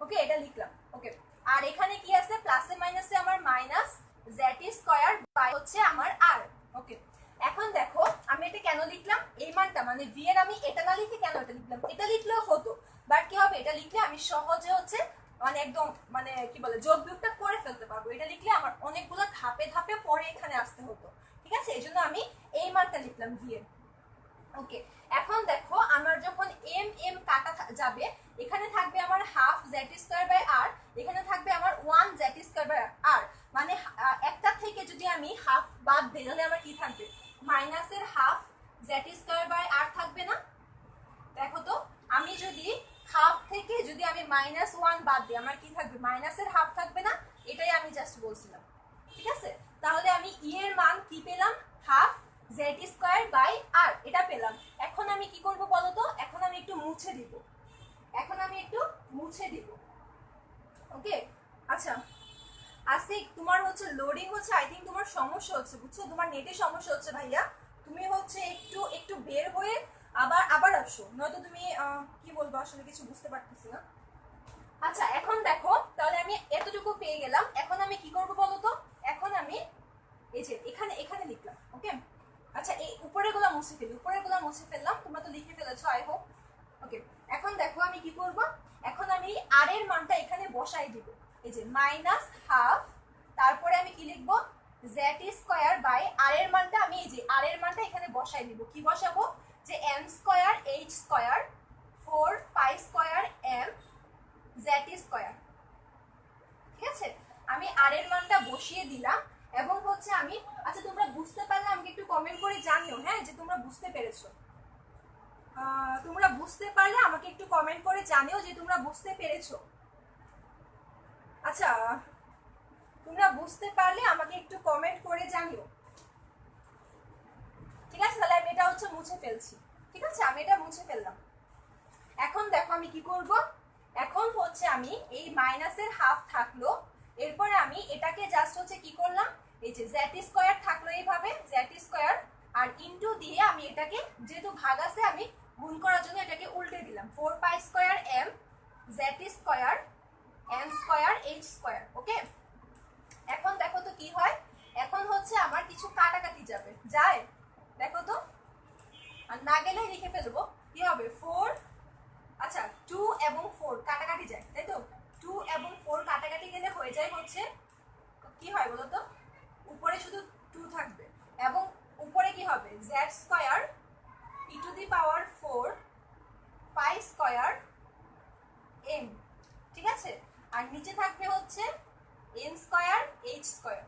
ওকে এটা লিখলাম। ওকে, আর এখানে কি আছে, প্লাসে মাইনাসে আমার মাইনাস জেড স্কয়ার বাই হচ্ছে আমার আর। ওকে, এখন দেখো আমি এটা কেন লিখলাম, এই মানটা মানে ভি এর, আমি এটা না লিখে কেন এটা লিখলাম? এটা লিখলেও হতো, বাট কি হবে, এটা লিখলে আমি সহজে হচ্ছে মানে একদম মানে কি বলে যোগ বিয়োগটা করে ফেলতে পারবো। এটা লিখলে আমার অনেকগুলো ধাপে ধাপে পরে এখানে আসতে হতো, ঠিক আছে? এই জন্য আমি এই মানটা লিখলাম ভি এর। ওকে, এখন দেখো আমার যখন এম এম কাটা যাবে, এখানে থাকবে আমার হাফ জেড স্কয়ার বাই আর, এখানে থাকবে আমার 1 জেড স্কয়ার বাই আর, মানে একটা থেকে যদি আমি হাফ বাদ দিই তাহলে আমার কি থাকবে, মাইনাসের হাফ জেড স্কয়ার বাই আর থাকবে না? দেখো তো আমি যদি হাফ থেকে যদি আমি -1 বাদ দিই আমার কি থাকবে, মাইনাসের হাফ থাকবে না? এটাই আমি জাস্ট বলছিলাম, ঠিক আছে? তাহলে আমি ই এর মান কি পেলাম, হাফ জেড স্কয়ার বাই আর, এটা পেলাম। এখন আমি কি করব বলো তো, এখন আমি একটু মুছে দিব, এখন আমি একটু মুছে দিব। ওকে, আচ্ছা আসিক তোমার হচ্ছে লোডিং হচ্ছে, আই থিঙ্ক তোমার সমস্যা হচ্ছে, বুঝছো? তোমার নেটে সমস্যা হচ্ছে ভাইয়া, তুমি হচ্ছে একটু একটু বের হয়ে আবার আসো, নয়তো তুমি কি বলবো আসলে কিছু বুঝতে পারতেছি না। আচ্ছা এখন দেখো তাহলে আমি এতটুকু পেয়ে গেলাম, এখন আমি কি করব বলো তো, এখন আমি এই যে এখানে এখানে লিখলাম। ওকে, আচ্ছা এই উপরের গুলো মুছে ফেলি, উপরের গুলো মুছে ফেললাম, তোমরা তো লিখে ফেলেছো আই হোপ। ওকে, এখন দেখো আমি কি করব, এখন আমি আর এর মানটা এখানে বসাই দিব, এই যে মাইনাস হাফ, তারপরে আমি কি লিখব, জেড স্কয়ার বাই আর এর মানটা আমি এই যে আর এর মানটা এখানে বসাই দিব। কি বসাবো, যে M square H square 4 pi square M Z square, ঠিক আছে? আমি আর এর মানটা বসিয়ে দিলাম, এবং হচ্ছে আমি, আচ্ছা তোমরা বুঝতে পারলে আমাকে একটু কমেন্ট করে জানিও, হ্যাঁ, যে তোমরা বুঝতে পেরেছো। তোমরা বুঝতে পারলে আমাকে একটু কমেন্ট করে জানিও যে তোমরা বুঝতে পেরেছো। আচ্ছা তোমরা বুঝতে পারলে আমাকে একটু কমেন্ট করে জানিও, ঠিক আছে? তাহলে আমি এটা হচ্ছে মুছে ফেলছি, ঠিক আছে? আমি এটা মুছে ফেললাম। এখন দেখো আমি কি করব, এখন হচ্ছে আমি এই মাইনাসের হাফ থাকলো, এরপরে আমি এটাকে জাস্ট হচ্ছে কি করলাম, এই যে জেড স্কয়ার থাকলো এইভাবে জেড স্কয়ার, আর ইনটু দিয়ে আমি এটাকে যেহেতু ভাগ আছে আমি গুণ করার জন্য এটাকে উল্টে দিলাম, 4 pi square M Z square M square H square. Okay, এখন দেখো তো কি হয়, এখন হচ্ছে আমার কিছু কাটাকাটি যাবে, যায় দেখো তো, আর না গেলে লিখে ফেলবো, কি হবে 4, হয় বলো তো? উপরে শুধু 2 থাকবে এবং উপরে কি হবে z square e to the power 4 pi square m, ঠিক আছে? আর নিচে থাকবে হচ্ছে n স্কয়ার h স্কয়ার।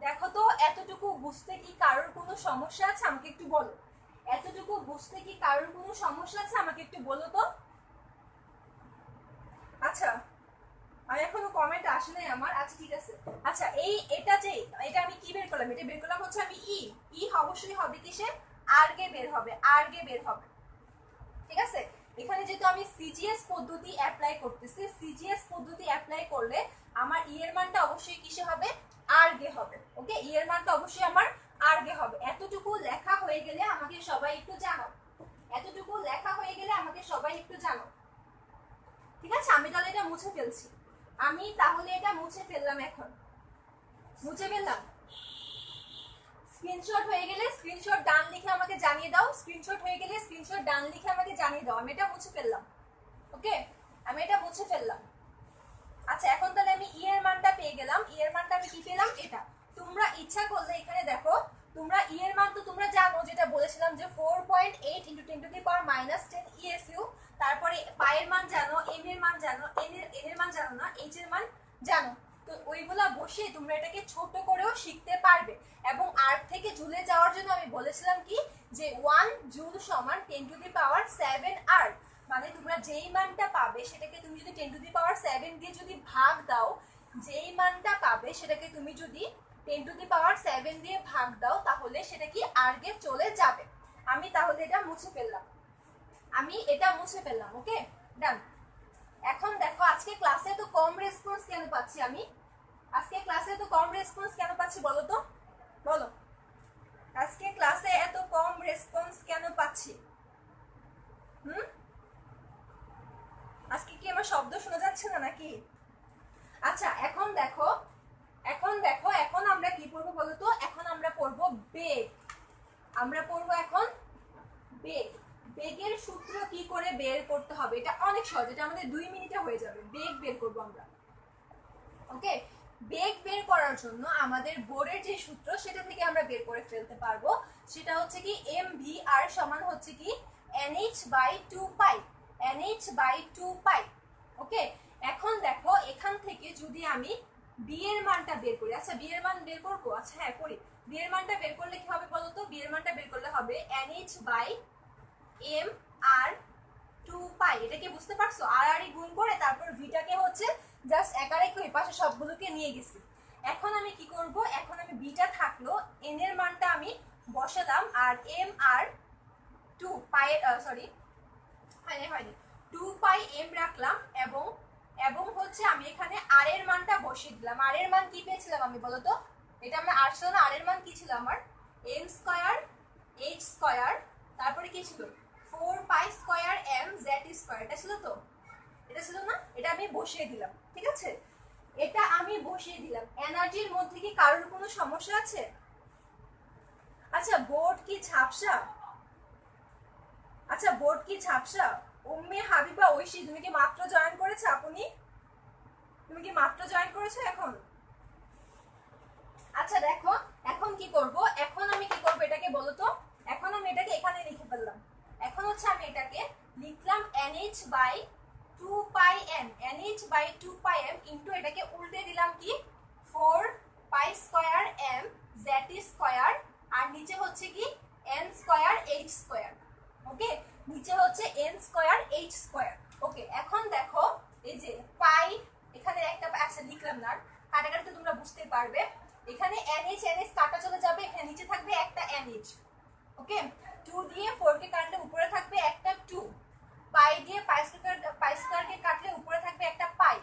দেখো তো এতটুকু বুঝতে কি কারোর কোনো সমস্যা আছে? আমাকে একটু বলো। এতটুকু বুঝতে কি কারোর কোনো সমস্যা আছে? আমাকে একটু বলো তো। আচ্ছা, আর এখনো কমেন্ট আসে নাই আমার। আচ্ছা ঠিক আছে। আচ্ছা এটা আমি কি বের করলাম? এটা বের করলাম হচ্ছে আমি ই অবশ্যই হবে কিসে? আর্গে বের হবে, আর্গে বের হবে, ঠিক আছে? এখানে যেহেতু আমি সিজিএস পদ্ধতি অ্যাপ্লাই করতেছি, সিজিএস পদ্ধতি অ্যাপ্লাই করলে আমার ই এর মানটা অবশ্যই কিসে হবে? আর্গে হবে। ওকে, ই এর মানটা অবশ্যই আমার আর্গে হবে। এতটুকু লেখা হয়ে গেলে আমাকে সবাই একটু জানাও। এতটুকু লেখা হয়ে গেলে আমাকে সবাই একটু জানাও, ঠিক আছে? আমি তাহলে এটা মুছে ফেলছি। আমি তাহলে এটা মুছে ফেললাম, এখন মুছে ফেললাম। স্ক্রিনশট হয়ে গেলে স্ক্রিনশট ডান লিখে আমাকে জানিয়ে দাও। স্ক্রিনশট হয়ে গেলে স্ক্রিনশট ডান লিখে আমাকে জানিয়ে দাও। আমি এটা মুছে ফেললাম। ওকে, আমি এটা মুছে ফেললাম। আচ্ছা, এখন তাহলে আমি ই এর মানটা পেয়ে গেলাম। ই এর মানটা আমি কি পেলাম? এটা। তোমরা ইচ্ছা করলে এখানে দেখো, তোমরা ই এর মান তো তোমরা জানো, যেটা বলেছিলাম যে 4.8 × 10⁻⁻10 ESU। তারপরে পায়ের মান জানো, এম এর মান জানো, এন এর মান জানো না, এইচ এর মান জানো। তো ওইগুলা বসিয়ে তোমরা এটাকে ছোট করেও শিখতে পারবে। এবং আর থেকে ঝুলে যাওয়ার জন্য আমি বলেছিলাম কি, যে 1 জুল সমান 10⁻7 আর্ক। মানে তোমরা যেই মানটা পাবে সেটাকে তুমি যদি 10⁻7 দিয়ে যদি ভাগ দাও, যেই মানটা পাবে সেটাকে তুমি যদি 10⁻7 দিয়ে ভাগ দাও, তাহলে সেটা কি আর্গে চলে যাবে। আমি তাহলে এটা মুছে ফেললাম। আমি এটা মুছে ফেললাম। ওকে, ডান। এখন দেখো, আজকে ক্লাসে তো কম রেসপন্স কেন পাচ্ছি আমি? আজকে ক্লাসে তো কম রেসপন্স কেন পাচ্ছি বলো তো? বলো, আজকে ক্লাসে এত কম রেসপন্স কেন পাচ্ছি? আজকে কি আমার শব্দ শোনা যাচ্ছে না নাকি? আচ্ছা, এখন দেখো, এখন আমরা কি পড়বো বলো তো? এখন আমরা পড়বো বেগ। আমরা পড়বো এখন বেগ। বেগের সূত্র কি করে বের করতে হবে, এটা অনেক সহজ। এটা আমাদের 2 মিনিটে হয়ে যাবে। বেগ বের করবো আমরা। ওকে, বেগ বের করার জন্য আমাদের বোর্ডের যে সূত্র, সেটা থেকে আমরা বের করে ফেলতে পারবো। সেটা হচ্ছে কি mvr সমান হচ্ছে কি nh/2 nh/2। ওকে, এখন দেখো, এখান থেকে যদি আমি বি এর মানটা বের করি। আচ্ছা, বি এর মান বের করবো? আচ্ছা হ্যাঁ, করি। বি এর মানটা বের করলে কি হবে বলো তো? বি এর মানটা বের করলে হবে nh/mr/2π। এটা কি বুঝতে পারছো? আর গুণ করে তারপর ভিটাকে হচ্ছে জাস্ট একারে করে পাশে সবগুলোকে নিয়ে গেছি। এখন আমি কি করব? এখন আমি বিটা থাকলো, এন এর মানটা আমি বসালাম, আর এম আর 2π সরি হয়নি 2π m রাখলাম, এবং হচ্ছে আমি এখানে আর এর মানটা বসিয়ে দিলাম। আর এর মান কি পেয়েছিলাম আমি বলো তো? এটা আমরা আর ছিল না, আর এর মান কি ছিল আমার? m স্কয়ার h স্কয়ার, তারপরে কি ছিল 4π স্কয়ার m z স্কয়ার। এটা ছিল তো? এটা ছিল না? এটা আমি বসিয়ে দিলাম, ঠিক আছে? এটা আমি বসিয়ে দিলাম। এনার্জির মধ্যে কি কারোর কোনো সমস্যা আছে? আচ্ছা, বোর্ড কি ঝাপসা? আচ্ছা, বোর্ড কি ঝাপসা? উম্মে হাবিবা ঐশী, তুমি কি মাত্র জয়েন করেছো? আপনি তুমি কি মাত্র জয়েন করেছো এখন? আচ্ছা দেখো, এখন কি করব? এখন আমি কি করব এটাকে বলো তো? এখন আমি এটাকে এখানে লিখে ফেললাম। এখন হচ্ছে আমি এটাকে লিখলাম nh/2πm, nh/2πm ইনটু এটাকে উল্টে দিলাম কি 4π স্কয়ার m z স্কয়ার, আর নিচে হচ্ছে কি n স্কয়ার h স্কয়ার। ওকে, নিচে হচ্ছে n square h square. Okay, এখন দেখো, এই যে পাই এখানে একটা আচ্ছা লিখলাম না, কাটাকাটি তো তোমরা বুঝতেই পারবে। এখানে nh কাটা চলে যাবে, এখানে নিচে থাকবে একটা nh। ওকে, 2 দিয়ে 4 কে কাটলে উপরে থাকবে একটা 2, পাই দিয়ে পাই স্কয়ার কে কাটলে উপরে থাকবে একটা পাই,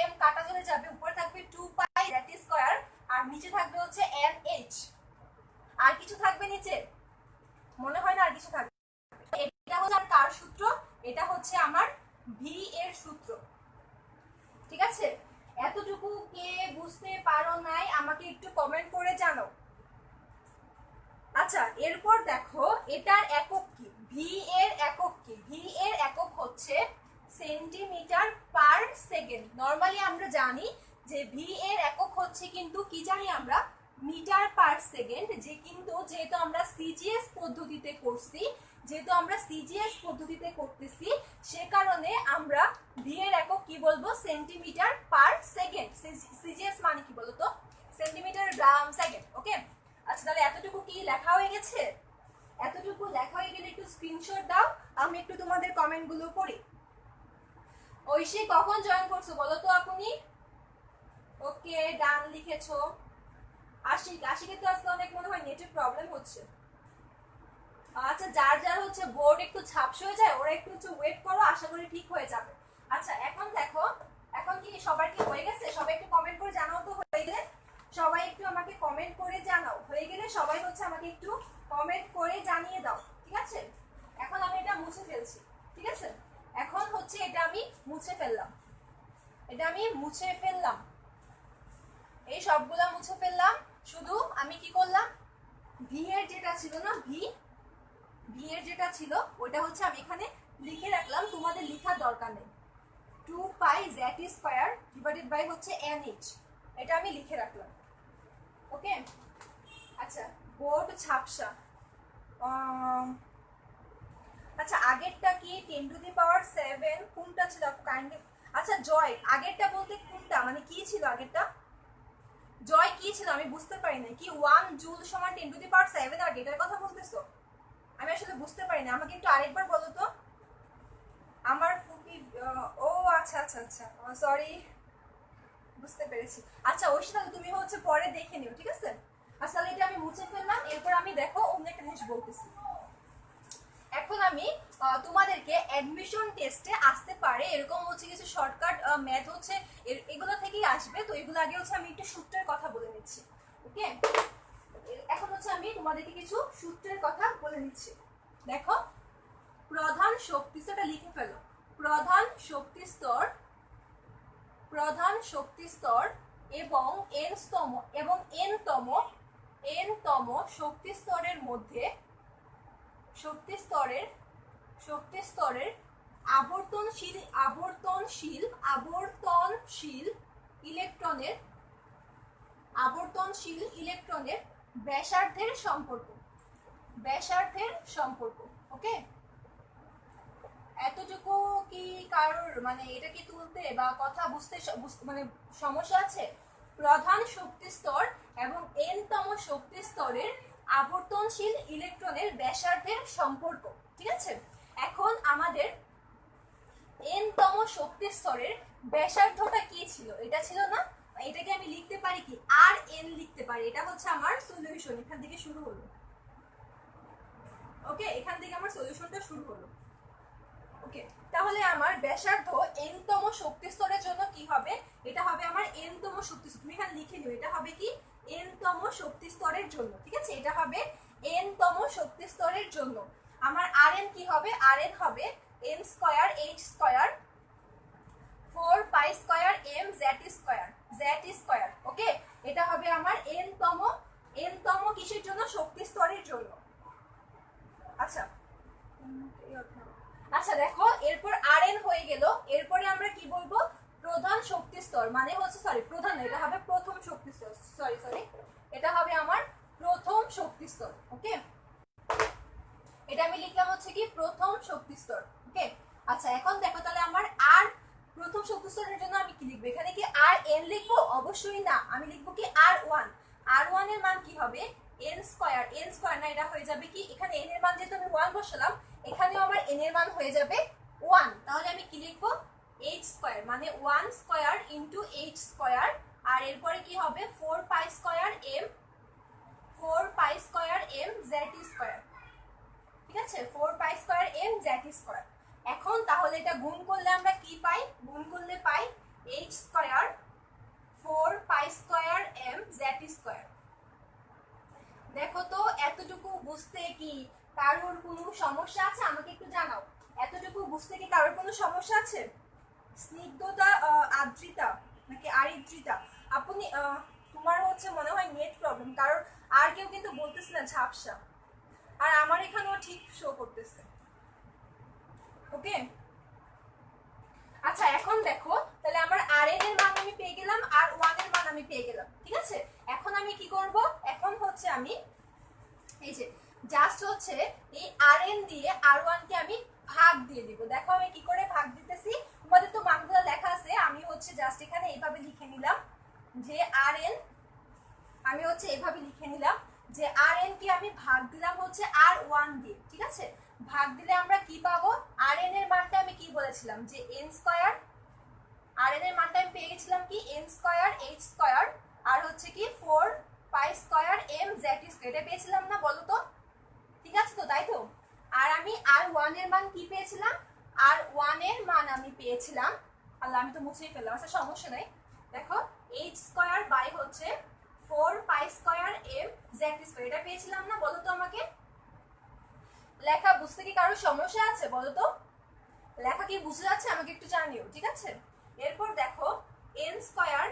m কাটা চলে যাবে, উপরে থাকবে 2π দ্যাট ইজ স্কয়ার, আর নিচে থাকবে হচ্ছে nh। আর কিছু থাকবে নিচে? মনে হয় না আর কিছু থাকবে। এটা হচ্ছে আমার কার সূত্র? এটা হচ্ছে আমার ভি এর সূত্র, ঠিক আছে? এতটুকু কে বুঝতে পারো নাই আমাকে একটু কমেন্ট করে জানো। আচ্ছা, এরপর দেখো, এটার একক কি? ভি এর একক কি? ভি এর একক হচ্ছে সেন্টিমিটার পার সেকেন্ড। নরমালি আমরা জানি যে ভি এর একক হচ্ছে কিন্তু কি জানি আমরা মিটার পার সেকেন্ড, যে কিন্তু যেহেতু আমরা সিজিএস পদ্ধতিতে করছি, যেহেতু আমরা সিজিএস পদ্ধতিতে করতেছি, সে কারণে আমরা ভি এর একক কি বলবো সেন্টিমিটার পার সেকেন্ড। সিজিএস মানে কি বলতো সেন্টিমিটার গ্রাম সেকেন্ড। ওকে, আচ্ছা তাহলে এতটুকু কি লেখা হয়ে গেছে? এতটুকু লেখা হয়ে গেলে একটু স্ক্রিনশট দাও, আমি একটু তোমাদের কমেন্টগুলো পড়ি। ঐশী কখন জয়েন করছো বলো তো আপনি? ওকে ডান লিখেছো। আশিকের তো আজকে অনেক মনে হয় নেটের প্রবলেম হচ্ছে। আচ্ছা যার যার হচ্ছে বোর্ড একটু ঝাপসা হয়ে যায় ওরা একটু হচ্ছে ওয়েট করো, আশা করি ঠিক হয়ে যাবে। আচ্ছা এখন দেখো, এখন কি সবার কি হয়ে গেছে? সবাই একটু কমেন্ট করে জানাও তো হয়ে গেলে। সবাই একটু আমাকে কমেন্ট করে জানাও হয়ে গেলে। সবাই হচ্ছে আমাকে একটু কমেন্ট করে জানিয়ে দাও, ঠিক আছে? এখন আমি এটা মুছে ফেলছি, ঠিক আছে? এখন হচ্ছে এটা আমি মুছে ফেললাম, এটা আমি মুছে ফেললাম, এই সবগুলা মুছে ফেললাম। শুধু আমি কি করলাম, ভি এর যেটা ছিল না, ভি এর যেটা ছিল ওটা হচ্ছে আমি এখানে লিখে রাখলাম, তোমাদের লেখার দরকার নেই। 2 পাই জেড স্কয়ার ডিভাইডেড বাই হচ্ছে এনএইচ, এটা আমি লিখে রাখলাম। ওকে, আচ্ছা বোর্ড ঝাপসা। আচ্ছা আগেরটা কি 10⁻7 কোনটা ছিল কাইন্ডলি? আচ্ছা জয় আগেরটা বলতে কোনটা, মানে কি ছিল আগেরটা? জয় কি ছিল আমি বুঝতে পারি না। কি 1 জুল সমান 10⁻7 আর এটার কথা বলতেছো? আমি আসলে বুঝতে পারি না, আমাকে একটু আরেকবার বলো তো। আমার ফুপি, ও আচ্ছা আচ্ছা আচ্ছা সরি, বুঝতে পেরেছি। আচ্ছা ঐশী তাহলে তুমি হচ্ছে পরে দেখে নিও, ঠিক আছে? আচ্ছা তাহলে এটা আমি মুছে ফেললাম। এরপর আমি দেখো অন্য একটা জিনিস বলতেছি। এখন আমি তোমাদেরকে অ্যাডমিশন টেস্টে আসতে পারে এরকম হচ্ছে কিছু শর্টকাট ম্যাথ হচ্ছে এগুলো থেকেই আসবে। তো এগুলো আগে হচ্ছে আমি একটু সূত্রের কথা বলে নিচ্ছি। ওকে, এখন হচ্ছে আমি তোমাদেরকে কিছু সূত্রের কথা বলে নিচ্ছি। দেখো প্রধান শক্তি স্তরটা লিখে ফেলো। প্রধান শক্তি স্তর, প্রধান শক্তি স্তর এবং এনতম শক্তি স্তরের মধ্যে শক্তি স্তরের আবর্তনশীল ইলেকট্রনের ব্যাসার্ধের সম্পর্ক। ওকে, এতটুকু কি কারোর মানে এটা কি তুলতে বা কথা বুঝতে মানে সমস্যা আছে? প্রধান শক্তি স্তর এবং এনতম শক্তি স্তরের আবর্তনশীল ইলেকট্রনের ব্যাসার্ধের সম্পর্ক, ঠিক আছে? এখন আমাদের এনতম শক্তি স্তরের ব্যাসার্ধটা কি ছিল? এটা ছিল না, এটাকে আমি লিখতে পারি কি আর এন লিখতে পারি। এটা হচ্ছে আমার সলিউশন, এখান থেকে শুরু হলো। ওকে, এখান থেকে আমার সলিউশনটা শুরু হলো। ওকে, তাহলে আমার ব্যাসার্ধ এনতম শক্তি স্তরের জন্য কি হবে? এটা হবে আমার এনতম শক্তি স্তর। তুমি এখানে লিখে নিও, এটা হবে কি এনতম শক্তি স্তরের জন্য, ঠিক আছে? এটা হবে এনতম শক্তি স্তরের জন্য। আমার আর এন কি হবে? আর এন হবে N square H square 4 pi square M Z square. Okay, এটা হবে আমার এনতম কিসের জন্য? শক্তি স্তরের জন্য। আচ্ছা আচ্ছা দেখো, এরপর আর এন হয়ে গেল। এরপরে আমরা কি বলবো? প্রধান শক্তি স্তর মানে হচ্ছে প্রধান না, এটা হবে প্রথম শক্তি স্তর। সরি এটা হবে আমার প্রথম শক্তি স্তর। ওকে, এটা আমি লিখলাম হচ্ছে কি প্রথম শক্তি স্তর। ওকে, আচ্ছা এখন দেখো তাহলে আমার আর প্রথম শক্তি স্তরের জন্য আমি কি লিখবো? এখানে কি আর এন লিখবো? অবশ্যই না, আমি লিখবো কি আর ওয়ান এর মান কি হবে? এন স্কয়ার না, এটা হয়ে যাবে কি এখানে এন এর মান যেহেতু আমি 1 বসালাম, এখানেও আমার এন এর মান হয়ে যাবে 1। তাহলে আমি কি লিখবো? এইচ স্কয়ার মানে 1 স্কয়ার ইনটু এইচ স্কয়ার। আর এরপরে কি হবে? 4 pi square M Z square, ঠিক আছে? 4 pi square M Z square. এখন তাহলে এটা গুণ করলে আমরা কি পাই? গুণ করলে পাই H square 4 pi square M Z square. দেখো তো এতটুকু বুঝতে কি কারোর কোনো সমস্যা আছে? আমাকে একটু জানাও, এতটুকু বুঝতে কি কারোর কোনো সমস্যা আছে? স্নিগ্ধতা আদ্রিতা নাকি আরিদ্রিতা, আপনি তোমার হচ্ছে মনে হয় নেট প্রবলেম, কারণ আর কেউ কিন্তু বলতেছে না ঝাপসা, আর আমার এখানেও ঠিক শো করতেছে। ওকে, আচ্ছা এখন দেখো তাহলে আমার আর এন এর মান আমি পেয়ে গেলাম আর আমি পেয়ে গেলাম। ঠিক আছে, এখন আমি কি করব, এখন হচ্ছে আমি এই যে জাস্ট হচ্ছে এই Rn দিয়ে R1 কে আমি ভাগ দিয়ে দিব। দেখো আমি কি করে ভাগ দিতেছি, তোমাদের তো মানগুলো লেখা আছে, আমি হচ্ছে জাস্ট এখানে এইভাবে লিখে নিলাম যে Rn, আমি হচ্ছে এইভাবে লিখে নিলাম যে Rn কে আমি ভাগ দিলাম হচ্ছে R1 দিয়ে। ঠিক আছে, ভাগ দিলে আমরা কি পাবো, Rn এর মানটা আমি কি বলেছিলাম যে n স্কয়ার, Rn এর মানটা আমি পেয়ে গেছিলাম কি n স্কয়ার h স্কয়ার আর হচ্ছে কি 4 pi square m z square, এটা পেয়েছিলাম না বলো তো? ঠিক আছে তো, তাই তো? আর আমি R1 এর মান কি পেয়েছিলাম, R1 এর মান আমি পেয়েছিলাম, আল্লাহ আমি তো মুছেই ফেললাম, আচ্ছা সমস্যা নাই। দেখো h স্কয়ার বাই হচ্ছে 4 pi square m z square, এটা পেয়েছিলাম না বলো তো আমাকে? লেখা বুঝতে কি কারো সমস্যা আছে বলো তো? লেখা কি বুঝে যাচ্ছে আমাকে একটু জানিও। ঠিক আছে, এরপর দেখো n স্কয়ার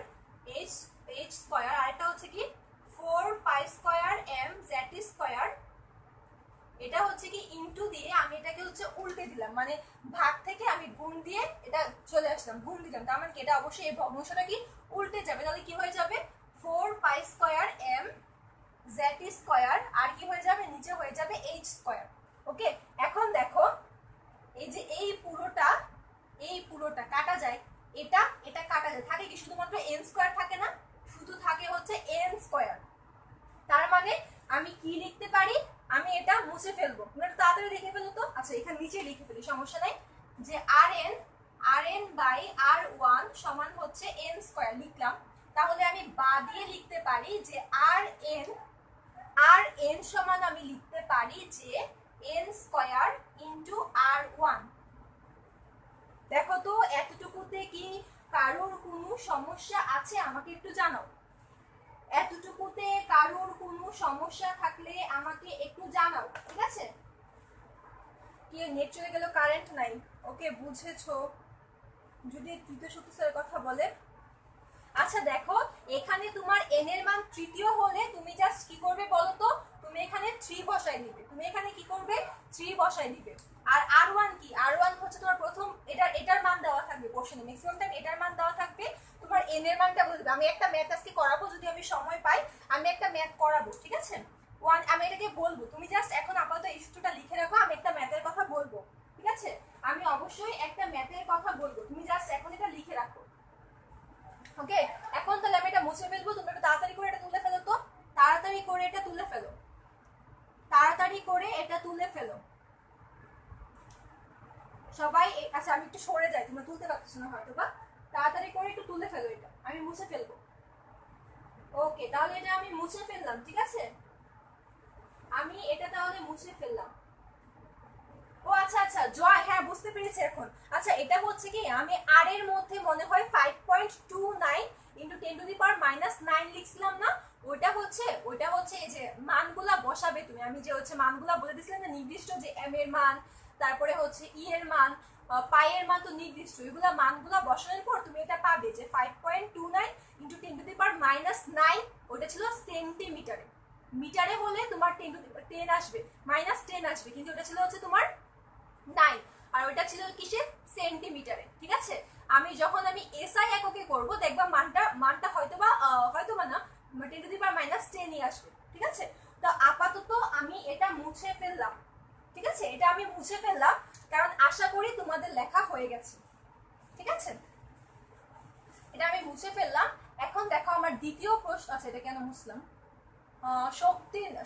h স্কয়ার আর এটা হচ্ছে কি 4 pi square m z square, এটা হচ্ছে কি ইনটু দিয়ে আমি এটাকে হচ্ছে উল্টে দিলাম, মানে ভাগ থেকে আমি গুণ দিয়ে এটা চলে আসলাম, গুণ দিলাম, তার মানে কি এটা অবশ্যই এই ভগ্নাংশটা কি উল্টে যাবে, তাহলে কি হয়ে যাবে 4 pi square m z square আর কি হয়ে যাবে নিচে হয়ে যাবে h স্কয়ার। ওকে, এখন দেখো এই যে এই পুরোটা কাটা যায়, এটা এটা কাটা যায়, থাকে কি শুধুমাত্র n স্কয়ার থাকে না, শুধু থাকে হচ্ছে n স্কয়ার, তার মানে আমি কি লিখতে পারি, আমি এটা মুছে ফেলবো, তোমরা তাড়াতাড়ি লিখে ফেলো তো। আচ্ছা এখানে নিচে লিখে ফেলি, সমস্যা নাই, যে Rn বাই R1 সমান হচ্ছে n স্কয়ার লিখলাম, তাহলে আমি বা দিয়ে লিখতে পারি যে Rn সমান আমি লিখতে পারি যে n স্কয়ার ইনটু R1। দেখো তো এতটুকুতে কি কারোর কোনো সমস্যা আছে আমাকে একটু জানাও, এতটুকুতে কারোর কোনো সমস্যা থাকলে আমাকে একটু জানাও। ঠিক আছে, কি নেট চলে গেল, কারেন্ট নাই, ওকে বুঝেছো, যদি তৃতীয় সূত্রের কথা বলে। আচ্ছা দেখো এখানে তোমার n এর মান তৃতীয় হলে তুমি জাস্ট কি করবে বলো তো, তুমি এখানে 3 বসাই দিবে, তুমি এখানে কি করবে 3 বসাই দিবে। আর R1 কি, R1 হচ্ছে তোমার প্রথম, এটার মান দেওয়া থাকবে কোশ্চেনে, ম্যাক্সিমাম টাইম এটার মান দেওয়া থাকবে, তোমার n এর মানটা বলবে। আমি একটা ম্যাথ আজকে করাবো, যদি আমি সময় পাই আমি একটা ম্যাথ করাবো। ঠিক আছে, আমি এটাকে বলবো, তুমি জাস্ট এখন আপাতত এই সূত্রটা লিখে রাখো, আমি একটা ম্যাথের কথা বলবো। ঠিক আছে, আমি অবশ্যই একটা ম্যাথের কথা বলবো, তুমি জাস্ট এখন এটা লিখে রাখো। ওকে, এখন তাহলে আমি এটা মুছে ফেলবো, তোমরা একটু তাড়াতাড়ি করে এটা তুলে ফেলো তো, তাড়াতাড়ি করে এটা তুলে ফেলো, তাড়াতাড়ি করে এটা তুলে ফেলো সবাই। আচ্ছা আমি একটু সরে যাই, তোমরা তুলতে পারছো না হয়তো বা, তাড়াতাড়ি করে একটু তুলে ফেলো, এটা আমি মুছে ফেলবো। ওকে, তাহলে এটা আমি মুছে ফেললাম। ঠিক আছে, আমি এটা তাহলে মুছে ফেললাম। ও আচ্ছা আচ্ছা জয়, হ্যাঁ বুঝতে পেরেছি এখন। আচ্ছা এটা হচ্ছে কি আমি আর এর মধ্যে মনে হয় 5.29 ইনটু 10 টু দি পাওয়ার -9 লিখছিলাম না, ওইটা হচ্ছে এই যে মানগুলা বসাবে তুমি, আমি যে হচ্ছে মানগুলা বলে দিছিলাম না নির্দিষ্ট, যে m এর মান, তারপরে হচ্ছে e এর মান, পাই এর মান তো নির্দিষ্ট, এগুলা মানগুলা বসানোর পর তুমি এটা পাবে যে 5.29 ইনটু 10 টু দি পাওয়ার -9, ওটা ছিল সেন্টিমিটারে, মিটারে হলে তোমার 10 আসবে, -10 আসবে, কিন্তু ওটা ছিল হচ্ছে তোমার 9 আর ওটা ছিল কিসে সেন্টিমিটারে। ঠিক আছে, যখন আমি এসআই এককে করব দেখবা মানটা হয়তোবা না 10 টু দি পাওয়ার -10 আসবে। ঠিক আছে, তো আপাতত আমি এটা মুছে ফেললাম। ঠিক আছে, এটা আমি মুছে ফেললাম, কারণ আশা করি তোমাদের লেখা হয়ে গেছে। ঠিক আছে, এটা আমি মুছে ফেললাম। এখন দেখো আমার দ্বিতীয় প্রশ্ন আছে, এটা কেন মুছলাম,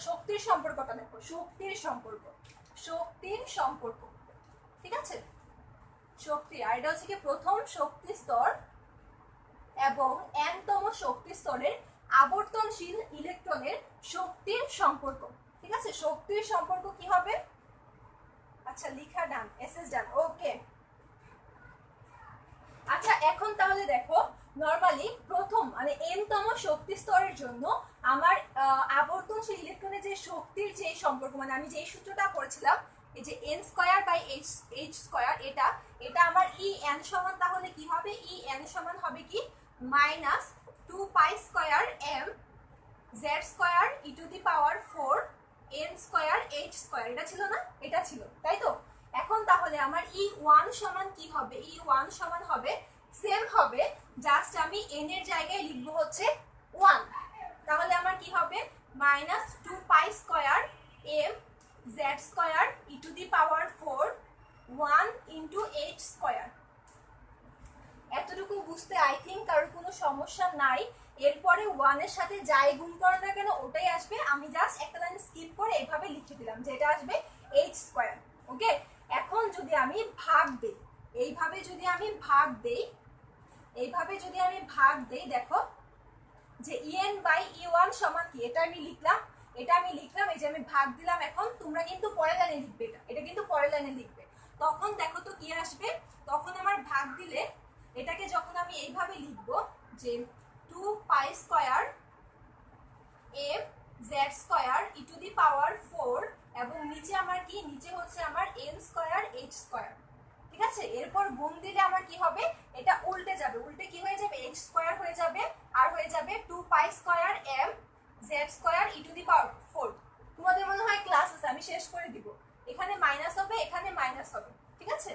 শক্তির সম্পর্কটা দেখো, শক্তির সম্পর্ক। ঠিক আছে, শক্তি, আর এটা হচ্ছে কি প্রথম শক্তি স্তর এবং n-তম শক্তি স্তরের আবর্তনশীল ইলেকট্রনের শক্তির সম্পর্ক। ঠিক আছে, শক্তির সম্পর্ক কি হবে, আচ্ছা লিখা ডান, এসএস ডান, ওকে। আচ্ছা এখন তাহলে দেখো নরমালি প্রথম মানে n-তম শক্তি স্তরের জন্য আমার আবর্তনশীল ইলেকট্রনের যে শক্তির যে সম্পর্ক, মানে আমি যে সূত্রটা পড়েছিলাম এই যে n square by h square, এটা আমার en সমান, তাহলে কি হবে en সমান হবে কি -2 pi square m z square e to the power 4 n square h square, এটা ছিল না, এটা ছিল, তাই তো। এখন তাহলে আমার E1 সমান কি হবে, E1 সমান হবে সেম হবে, জাস্ট আমি n এর জায়গায় লিখবো হচ্ছে 1, তাহলে আমার কি হবে minus 2 pi square m z square e to the power 4 1 into h square. এতটুকু বুঝতে আই থিঙ্ক কারোর কোনো সমস্যা নাই। এরপরে 1 এর সাথে যাই গুণ করো না কেন ওটাই আসবে, আমি জাস্ট একটা লাইন স্কিপ করে এইভাবে লিখে দিলাম যেটা আসবে h স্কয়ার। ওকে, এখন যদি আমি ভাগ দেই, এইভাবে যদি আমি ভাগ দেই, এইভাবে যদি আমি ভাগ দেই, দেখো যে en বাই e1 সমান কি, এটা আমি লিখলাম, এটা আমি লিখলাম, এই যে আমি ভাগ দিলাম। এখন তোমরা কিন্তু পরের লাইনে লিখবে, এটা কিন্তু পরের লাইনে লিখবে। তখন দেখো তো কি আসবে, তখন আমার ভাগ দিলে এটাকে যখন আমি এইভাবে লিখবো যে 2 pi square m z square e to the power 4 এবং নিচে আমার কি, নিচে হচ্ছে আমার n স্কয়ার h স্কয়ার। ঠিক আছে, এরপর গুণ দিলে আমার কি হবে, এটা উল্টে যাবে, উল্টে কি হয়ে যাবে h স্কয়ার হয়ে যাবে, আর হয়ে যাবে 2 pi square m z square e to the power 4। তোমাদের মনে হয় ক্লাস আছে, আমি শেষ করে দিব। এখানে মাইনাস হবে, এখানে মাইনাস হবে, ঠিক আছে,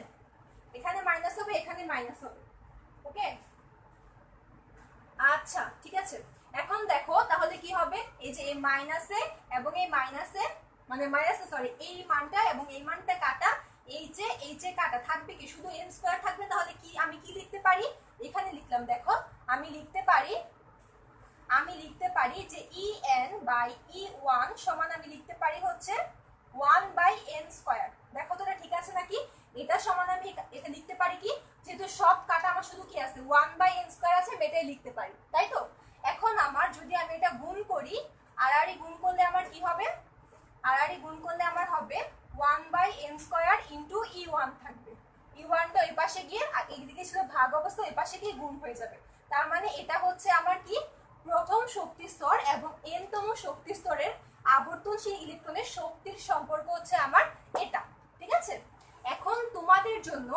এখানে মাইনাস হবে, এখানে মাইনাস হবে। ওকে, আচ্ছা ঠিক আছে। এখন দেখো তাহলে কি হবে, এই যে এই মাইনাসে এবং এই মাইনাসে, মানে মাইনাসে সরি, এই মানটা এবং এই মানটা কাটা, এই যে কাটা থাকবে কি, শুধু n স্কয়ার থাকবে। তাহলে কি আমি কি লিখতে পারি, এখানে লিখলাম, দেখো আমি লিখতে পারি যে en বাই e1 সমান আমি লিখতে পারি হচ্ছে 1 বাই n স্কয়ার। দেখো তো এটা ঠিক আছে নাকি, এটা সমান আমি এটা লিখতে পারি কি, যেহেতু সব কাটা আমার শুধু কি আছে 1 বাই n স্কয়ার আছে, এটাই লিখতে পারি, তাই তো। এখন আমার যদি আমি এটা গুণ করি, আড়াআড়ি গুণ করলে আমার কি হবে, আড়াআড়ি গুণ করলে আমার হবে 1 by n square into e1 থাকবে। e1 টা ওই পাশে গিয়ে, আর এইদিকে ছিল ভাগ অবস্থা, ওই পাশে গিয়ে গুণ হয়ে যাবে। তার মানে এটা হচ্ছে আমার কি, প্রথম শক্তি স্তর এবং n-তম শক্তি স্তরের আবর্তনশীল ইলেকট্রনের শক্তির সম্পর্ক হচ্ছে আমার এটা। ঠিক আছে, এখন তোমাদের জন্য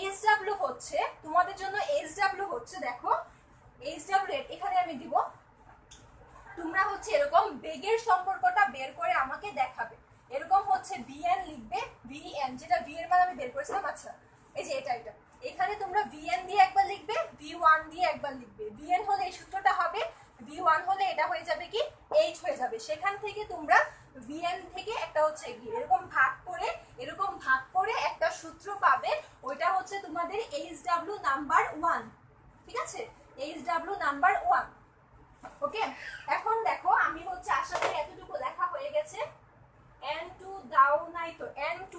HW হচ্ছে, তোমাদের জন্য HW হচ্ছে, দেখো HW এখানে আমি দিব, তোমরা হচ্ছে এরকম বেগের সম্পর্কটা বের করে আমাকে দেখাবে। এরকম হচ্ছে vn লিখবে, vn যেটা v এর মান আমি বের করেছিলাম। আচ্ছা এই যে এটা এখানে তোমরা vn দিয়ে একবার লিখবে, v1 দিয়ে একবার লিখবে। vn হলে এই সূত্রটা হবে, v1 হলে এটা হয়ে যাবে কি h হয়ে যাবে। সেখান থেকে তোমরা vn থেকে একটা হচ্ছে এরকম ভাগ করে একটা সূত্র পাবে, ওইটা হচ্ছে তোমাদের HW নাম্বার 1। ঠিক আছে, HW নাম্বার 1। ওকে, এখন দেখো আমি হচ্ছে আশা করি এতটুকু লেখা হয়ে গেছে। n2 দাও নাই তো, n2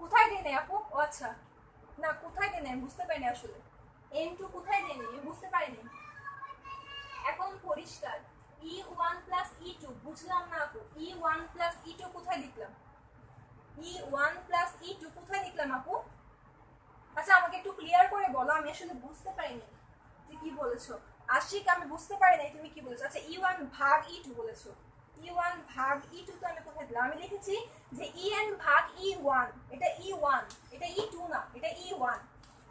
কোথায় দেয় নাই আপু, আচ্ছা না কোথায় দেয় নাই বুঝতে পারিনি আসলে, n2 কোথায় দেয় নাই বুঝতে পারিনি। এখন পরিষ্কার, e1 প্লাস e2 বুঝলাম না আপু, e1 প্লাস e2 কোথায় লিখলাম, e1 প্লাস e2 কোথায় লিখলাম আপু? আচ্ছা আমাকে একটু ক্লিয়ার করে বলো, আমি আসলে বুঝতে পারিনি যে কি বলেছো। আশিক আমি বুঝতে পারি নাই তুমি কি বলেছো। আচ্ছা e1 ভাগ e2 বলেছো, e1 ভাগ e2 তো আমি কোথায় দিলাম, আমি লিখেছি যে en ভাগ e1, এটা e1, এটা e2 না, এটা e1।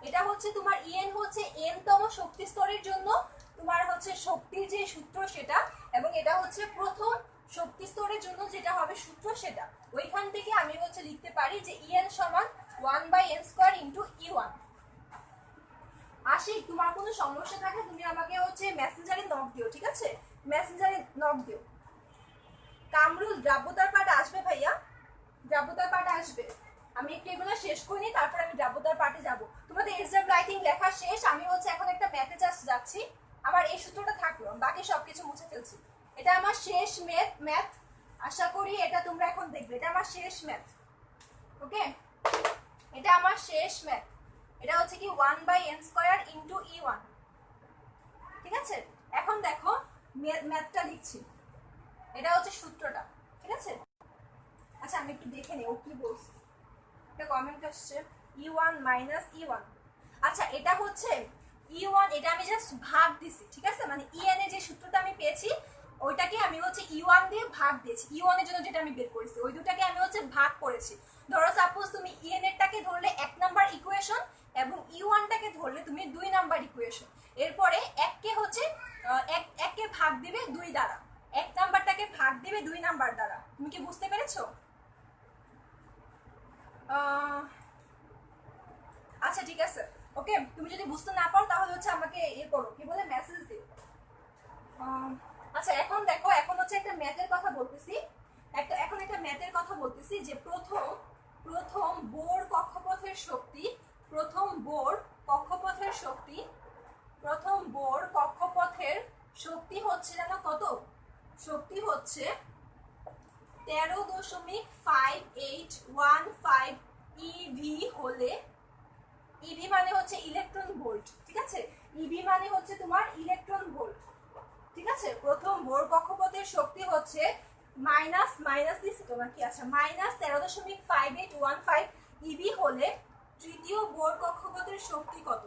এটা হচ্ছে তোমার en হচ্ছে n-তম শক্তি স্তরের জন্য তোমার হচ্ছে শক্তির যে সূত্র সেটা, এবং এটা হচ্ছে প্রথম শক্তি স্তরের জন্য যেটা হবে সূত্র সেটা। ওইখান থেকে আমি হচ্ছে লিখতে পারি যে en সমান 1 by n square into e1। Ashiq তোমার কোনো সমস্যা থাকে তুমি আমাকে হচ্ছে মেসেঞ্জারে নক দিও, ঠিক আছে, মেসেঞ্জারে নক দিও। কামরুল দ্রাব্যতার পাঠ আসবে ভাইয়া, দ্রাব্যতার পাঠ আসবে। আমি একটু এগুলো শেষ করে নিই, তারপর আমি দ্রাব্যতার পাঠে যাব। তোমাদের HW আই থিংক লেখা শেষ। আমি হচ্ছে এখন একটা ম্যাথে যাচ্ছি, আমার এই সূত্রটা থাকলো, বাকি সবকিছু মুছে ফেলছি। এটা আমার শেষ ম্যাথ, আশা করি এটা তোমরা এখন দেখবে। এটা আমার শেষ ম্যাথ, ওকে, এটা আমার শেষ ম্যাথ। এটা হচ্ছে কি 1 by n square into e1। ঠিক আছে, এখন দেখো ম্যাথটা লিখছি, এটা হচ্ছে সূত্রটা। ঠিক আছে, আচ্ছা আমি একটু দেখে নিই ও কি বলছে। একটা কমেন্ট আসছে e1 মাইনাস e1। আচ্ছা এটা হচ্ছে e1, এটা আমি জাস্ট ভাগ দিছি, ঠিক আছে, মানে en এর যে সূত্রটা আমি পেয়েছি ওইটাকে আমি হচ্ছে e1 দিয়ে ভাগ দিয়েছি। e1 এর জন্য যেটা আমি বের করেছি ওই দুটাকে আমি হচ্ছে ভাগ করেছি। ধরো সাপোজ তুমি en এরটাকে ধরলে 1 নাম্বার ইকুয়েশন এবং e1 টাকে ধরলে তুমি 2 নাম্বার ইকুয়েশন। এরপরে এককে হচ্ছে এককে ভাগ দিবে 2 দ্বারা, 1 নাম্বারটাকে ভাগ দিবে 2 নাম্বার দ্বারা। তুমি কি বুঝতে পেরেছো? আচ্ছা ঠিক আছে, ওকে, তুমি যদি বুঝতে না পারো তাহলে হচ্ছে আমাকে করো, কি বলে, মেসেজ দিও। আচ্ছা এখন দেখো, এখন হচ্ছে একটা ম্যাথের কথা বলতেছি, এখন একটা ম্যাথের কথা বলতেছি যে প্রথম বোর কক্ষপথের শক্তি, প্রথম বোর কক্ষপথের শক্তি হচ্ছে জানো কত? শক্তি হচ্ছে 13.5815 ইভি হলে, ইভি মানে হচ্ছে ইলেকট্রন ভোল্ট, ঠিক আছে, ইভি মানে হচ্ছে তোমার ইলেকট্রন ভোল্ট, ঠিক আছে। প্রথম বোর কক্ষপথের শক্তি হচ্ছে মাইনাস দিচ্ছি তোমার কি, আচ্ছা -13.5815 ইভি হলে তৃতীয় বোর কক্ষপথের শক্তি কত?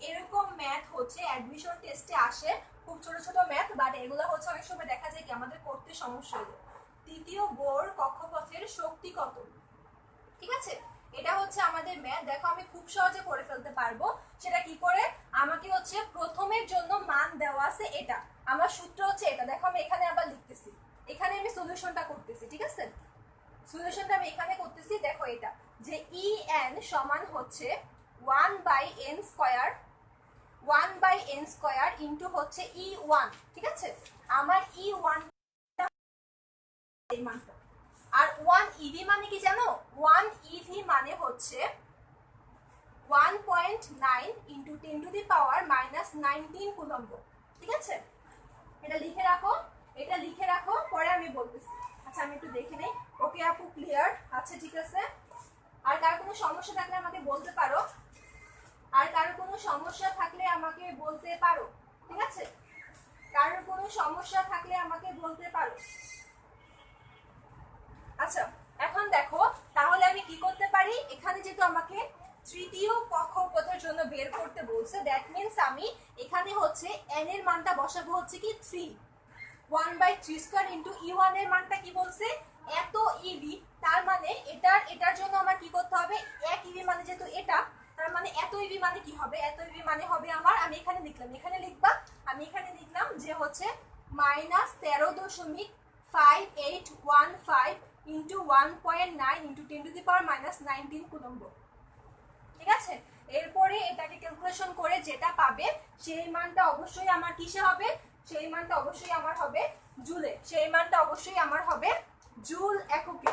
এরকম ম্যাথ হচ্ছে অ্যাডমিশন টেস্টে আসে, খুব ছোট ছোট ম্যাথ, বাট এগুলো হচ্ছে অনেক সময় দেখা যায় কি আমাদের করতে সমস্যা হয়ে যায়। তৃতীয় বোর কক্ষপথের শক্তি কত, ঠিক আছে, এটা হচ্ছে আমাদের ম্যাথ। দেখো আমি খুব সহজে করে ফেলতে পারবো, সেটা কি করে, আমাকে হচ্ছে প্রথমের জন্য মান দেওয়া আছে এটা, আমার সূত্র হচ্ছে এটা। দেখো আমি এখানে আবার লিখতেছি, এখানে আমি সলিউশনটা করতেছি, ঠিক আছে, সলিউশনটা আমি এখানে করতেছি। দেখো এটা যে ই এন সমান হচ্ছে 1/n স্কয়ার ইন্টু হচ্ছে E1, ঠিক আছে, আমার E1 এই মানটা। আর 1 ইভি মানে কি জানো? 1 ইভি মানে হচ্ছে 1.9 ইন্টু 10⁻⁻19 কুলম্ব, ঠিক আছে, এটা লিখে রাখো, এটা লিখে রাখো, পরে আমি বলতেছি। আচ্ছা আমি একটু দেখে নেই। ওকে আপু ক্লিয়ার? আচ্ছা ঠিক আছে। আর কারো কোনো সমস্যা থাকলে আমাকে বলতে পারো, আর কারো কোনো সমস্যা থাকলে আমাকে বলতে পারো, ঠিক আছে, কারোর কোনো সমস্যা থাকলে আমাকে বলতে পারো। আচ্ছা এখন দেখো তাহলে আমি কি করতে পারি, এখানে যেহেতু আমাকে তৃতীয় কক্ষপথের জন্য বের করতে বলছে, দ্যাট মিনস আমি এখানে হচ্ছে n এর মানটা বসাবো হচ্ছে কি 3, 1/3 স্কয়ার ইন্টু E1 এর মানটা কি বলছে, এত ইভি, তার মানে এটার জন্য আমার কি করতে হবে, 1 ইভি মানে যেহেতু এটা, তার মানে এত ইভি মানে কি হবে, এত ইভি মানে হবে আমার, আমি এখানে লিখলাম, এখানে লিখবা, আমি এখানে লিখলাম যে হচ্ছে -13.5815 ইন্টু 1.9 ইন্টু 10⁻⁻19 কুলম্ব, ঠিক আছে। এরপরে এটাকে ক্যালকুলেশন করে যেটা পাবে সেই মানটা অবশ্যই আমার কিসে হবে, সেই মানটা অবশ্যই আমার হবে জুলে, সেই মানটা অবশ্যই আমার হবে জুল এককে,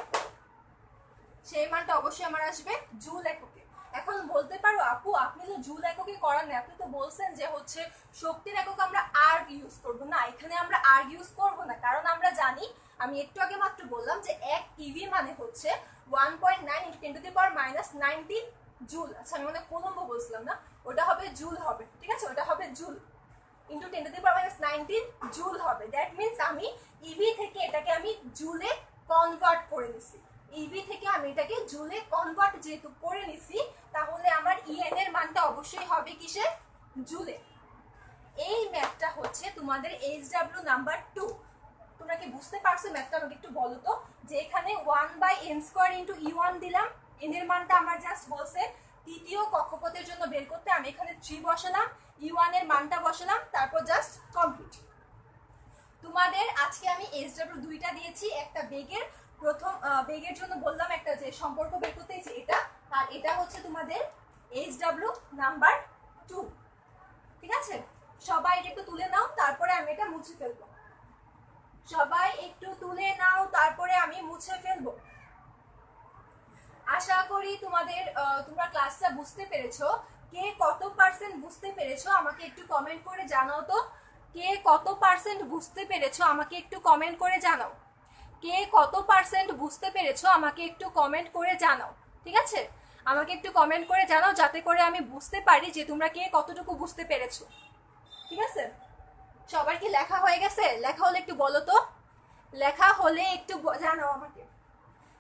সেই মানটা অবশ্যই আমার আসবে জুল এককে। এখন বলতে পারো আপু আপনি তো জুল এককে করান না, আপনি তো বলছেন যে হচ্ছে শক্তির একক আমরা আর্গ ইউজ করব, না এখানে আমরা আর্গ ইউজ করব না, কারণ আমরা জানি, আমি একটু আগে মাত্র বললাম যে 1 ইভি মানে হচ্ছে 1.9 ইন্টু 10⁻⁻19 জুল। আচ্ছা আমি মানে কুলম্ব বলছিলাম না, ওটা হবে জুল হবে, ঠিক আছে, ওটা হবে জুল ইন্টু 10⁻⁻19 জুল হবে। দ্যাট মিনস আমি ইভি থেকে এটাকে আমি জুলে কনভার্ট করে নিছি, ইভি থেকে আমি এটাকে জুলে কনভার্ট যেহেতু করে নিছি, তাহলে আমার ইএন এর মানটা অবশ্যই হবে কিসে, জুলে। এই ম্যাথটা হচ্ছে তোমাদের এইচডব্লিউ নাম্বার 2। তোমরা কি বুঝতে পারছো ম্যাথটা? আমাকে একটু বলো তো, যে এখানে 1/n স্কয়ার ইন্টু E1 দিলাম, n এর মানটা আমার জাস্ট বলছে তৃতীয় কক্ষপথের জন্য বের করতে, আমি এখানে 3 বসালাম, E1 এর মানটা বসালাম, তারপর জাস্ট কমপ্লিট। তোমাদের আজকে আমি এইচডব্লিউ 2টা দিয়েছি, একটা বেগের, প্রথম বেগের জন্য বললাম একটা যে সম্পর্ক বের করতে, এটা, আর এটা হচ্ছে তোমাদের এইচডব্লিউ নাম্বার 2, ঠিক আছে। সবাই এটা একটু তুলে নাও, তারপরে আমি এটা মুছে ফেলবো, সবাই একটু তুলে নাও, তারপরে আমি মুছে ফেলবো। আশা করি তোমরা ক্লাসটা বুঝতে পেরেছো। কে কত পার্সেন্ট বুঝতে পেরেছো আমাকে একটু কমেন্ট করে জানাও তো, কে কত পার্সেন্ট বুঝতে পেরেছো আমাকে একটু কমেন্ট করে জানাও, কে কত পার্সেন্ট বুঝতে পেরেছো আমাকে একটু কমেন্ট করে জানাও, ঠিক আছে, আমাকে একটু কমেন্ট করে জানাও যাতে করে আমি বুঝতে পারি যে তোমরা কে কতটুকু বুঝতে পেরেছো, ঠিক আছে। সবার কি লেখা হয়ে গেছে? লেখা হলে একটু বলো তো, লেখা হলে একটু জানাও আমাকে,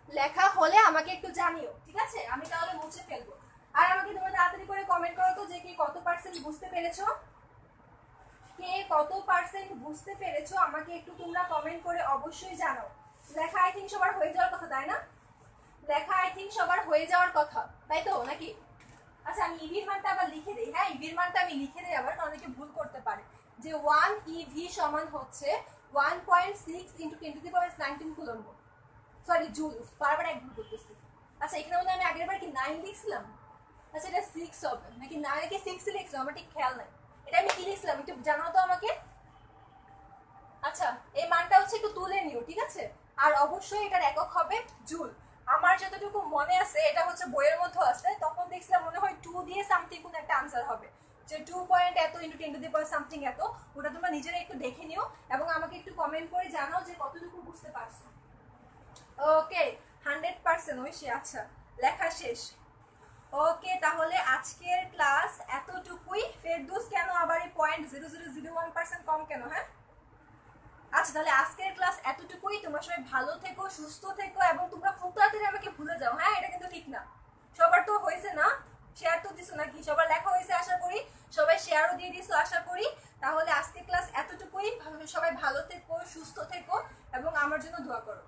লেখা হলে আমাকে একটু জানিও, ঠিক আছে, আমি তাহলে মুছে ফেলবো। আর আমাকে তোমরা তাড়াতাড়ি করে কমেন্ট করো তো যে কে কত পার্সেন্ট বুঝতে পেরেছো, কে কত পার্সেন্ট বুঝতে পেরেছো আমাকে একটু তোমরা কমেন্ট করে অবশ্যই জানাও। লেখা আই থিঙ্ক সবার হয়ে যাওয়ার কথা, তাই না? লেখা আই থিঙ্ক সবার হয়ে যাওয়ার কথা, তাই তো নাকি? আচ্ছা আমি ইভির মানটা আবার লিখে দিই, হ্যাঁ ইভির মানটা আমি লিখে দিই আবার, কারণ অনেকে ভুল করতে পারে, যে 1 ইভি সমান হচ্ছে 1.6 ইন্টু 10⁻19 কুলম্ব, সরি জুল, বারবার এক ভুল করতেছি। আচ্ছা এখানে মধ্যে আমি আগের বার কি 9 লিখছিলাম, আচ্ছা এটা 6 হবে নাকি না, নাকি 6 লিখছো আমার ঠিক খেয়াল নাই। এটা আমি কি লিখলাম একটু জানাও তো আমাকে। আচ্ছা এই মানটা হচ্ছে একটু তুলে নিও, ঠিক আছে। আর অবশ্যই এটার একক হবে জুল। আমার যতটুকু মনে আছে এটা হচ্ছে বইয়ের মধ্যে আছে, তখন দেখছিলাম মনে হয় 2 দিয়ে সামথিং কোন একটা আনসার হবে, যে 2 পয়েন্ট এত into 10 two the power something এত। ওটা তোমরা নিজেরা একটু দেখে নিও এবং আমাকে একটু কমেন্ট করে জানাও যে কতটুকু বুঝতে পারছো। ওকে 100% ঐশী, আচ্ছা লেখা শেষ। ওকে তাহলে আজকের ক্লাস এতটুকুই। ফেরদৌস কেন আবার এই 0.0001% কম কেন? হ্যাঁ আচ্ছা তাহলে আজকের ক্লাস এতটুকুই। তোমরা সবাই ভালো থেকো, সুস্থ থেকো এবং তোমরা খুব তাড়াতাড়ি আমাকে ভুলে যাও। হ্যাঁ এটা কিন্তু ঠিক না। সবার তো হয়েছে না, শেয়ার তো দিছো নাকি? সবার লেখা হয়েছে আশা করি, সবাই শেয়ারও দিয়ে দিছো আশা করি। তাহলে আজকের ক্লাস এতটুকুই। সবাই ভালো থেকো, সুস্থ থেকো এবং আমার জন্য দোয়া করো।